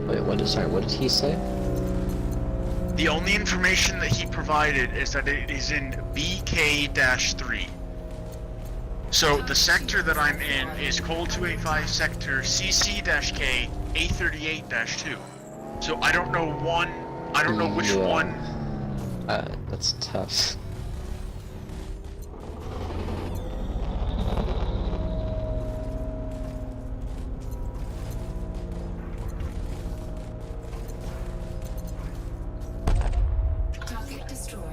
Wait, what did he say? The only information that he provided is that it is in BK-3. So the sector that I'm in is Col 285 sector CC-K A38-2. So I don't know which Yeah. one. That's tough. Target destroyed.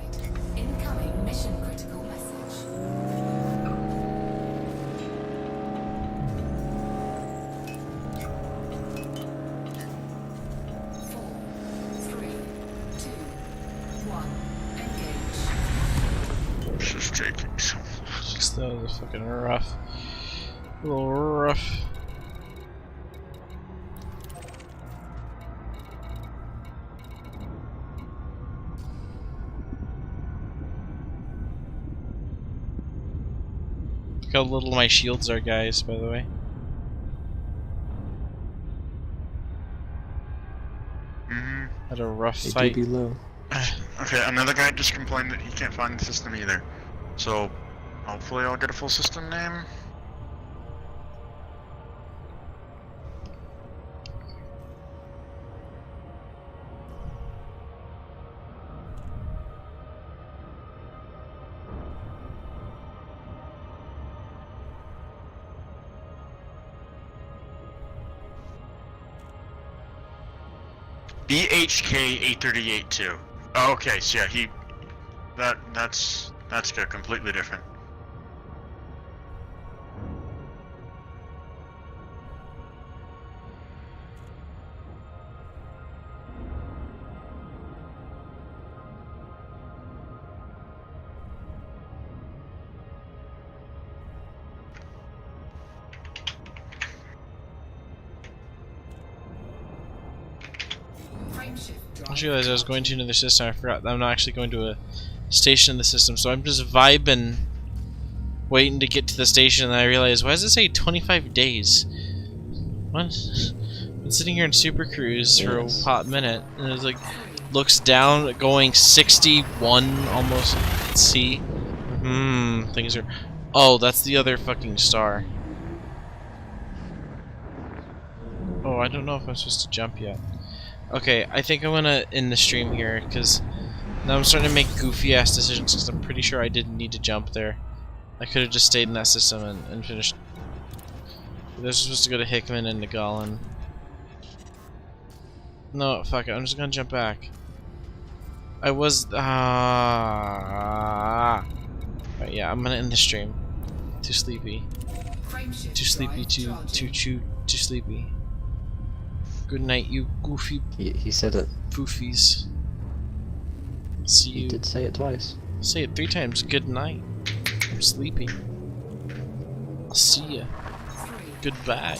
Incoming mission critical message. Four, three, two, one. Engage. This is taking so Just that was a fucking rough. A little rough. Look how little my shields are, guys, by the way. Mm-hmm. Had a rough They fight. do be low. Okay, another guy just complained that he can't find the system either. So, hopefully I'll get a full system name. BHK 838 too. Oh, okay, so yeah, that's good, completely different. Frameshift I drive just realized I was going to charging. another system. I forgot that I'm not actually going to a station in the system, so I'm just vibing, waiting to get to the station, and I realize, why does it say 25 days? What? Been sitting here in Super Cruise for a Yes. hot minute, and it's like, looks down, going 61 almost. Let's see. Things are. Oh, that's the other fucking star. Oh, I don't know if I'm supposed to jump yet. Okay, I think I'm gonna end the stream here, because now I'm starting to make goofy ass decisions, because I'm pretty sure I didn't need to jump there. I could have just stayed in that system and finished. This is supposed to go to Hickman and Nagalan. No, fuck it, I'm just gonna jump back. I was. Right, yeah, I'm gonna end the stream. Too sleepy. Frameshift Too sleepy, drive charging. too sleepy. Good night, you goofy He said it. foofies. See He you. did say it twice. Say it 3 times. Good night. I'm sleepy. I'll see ya. 3, Goodbye.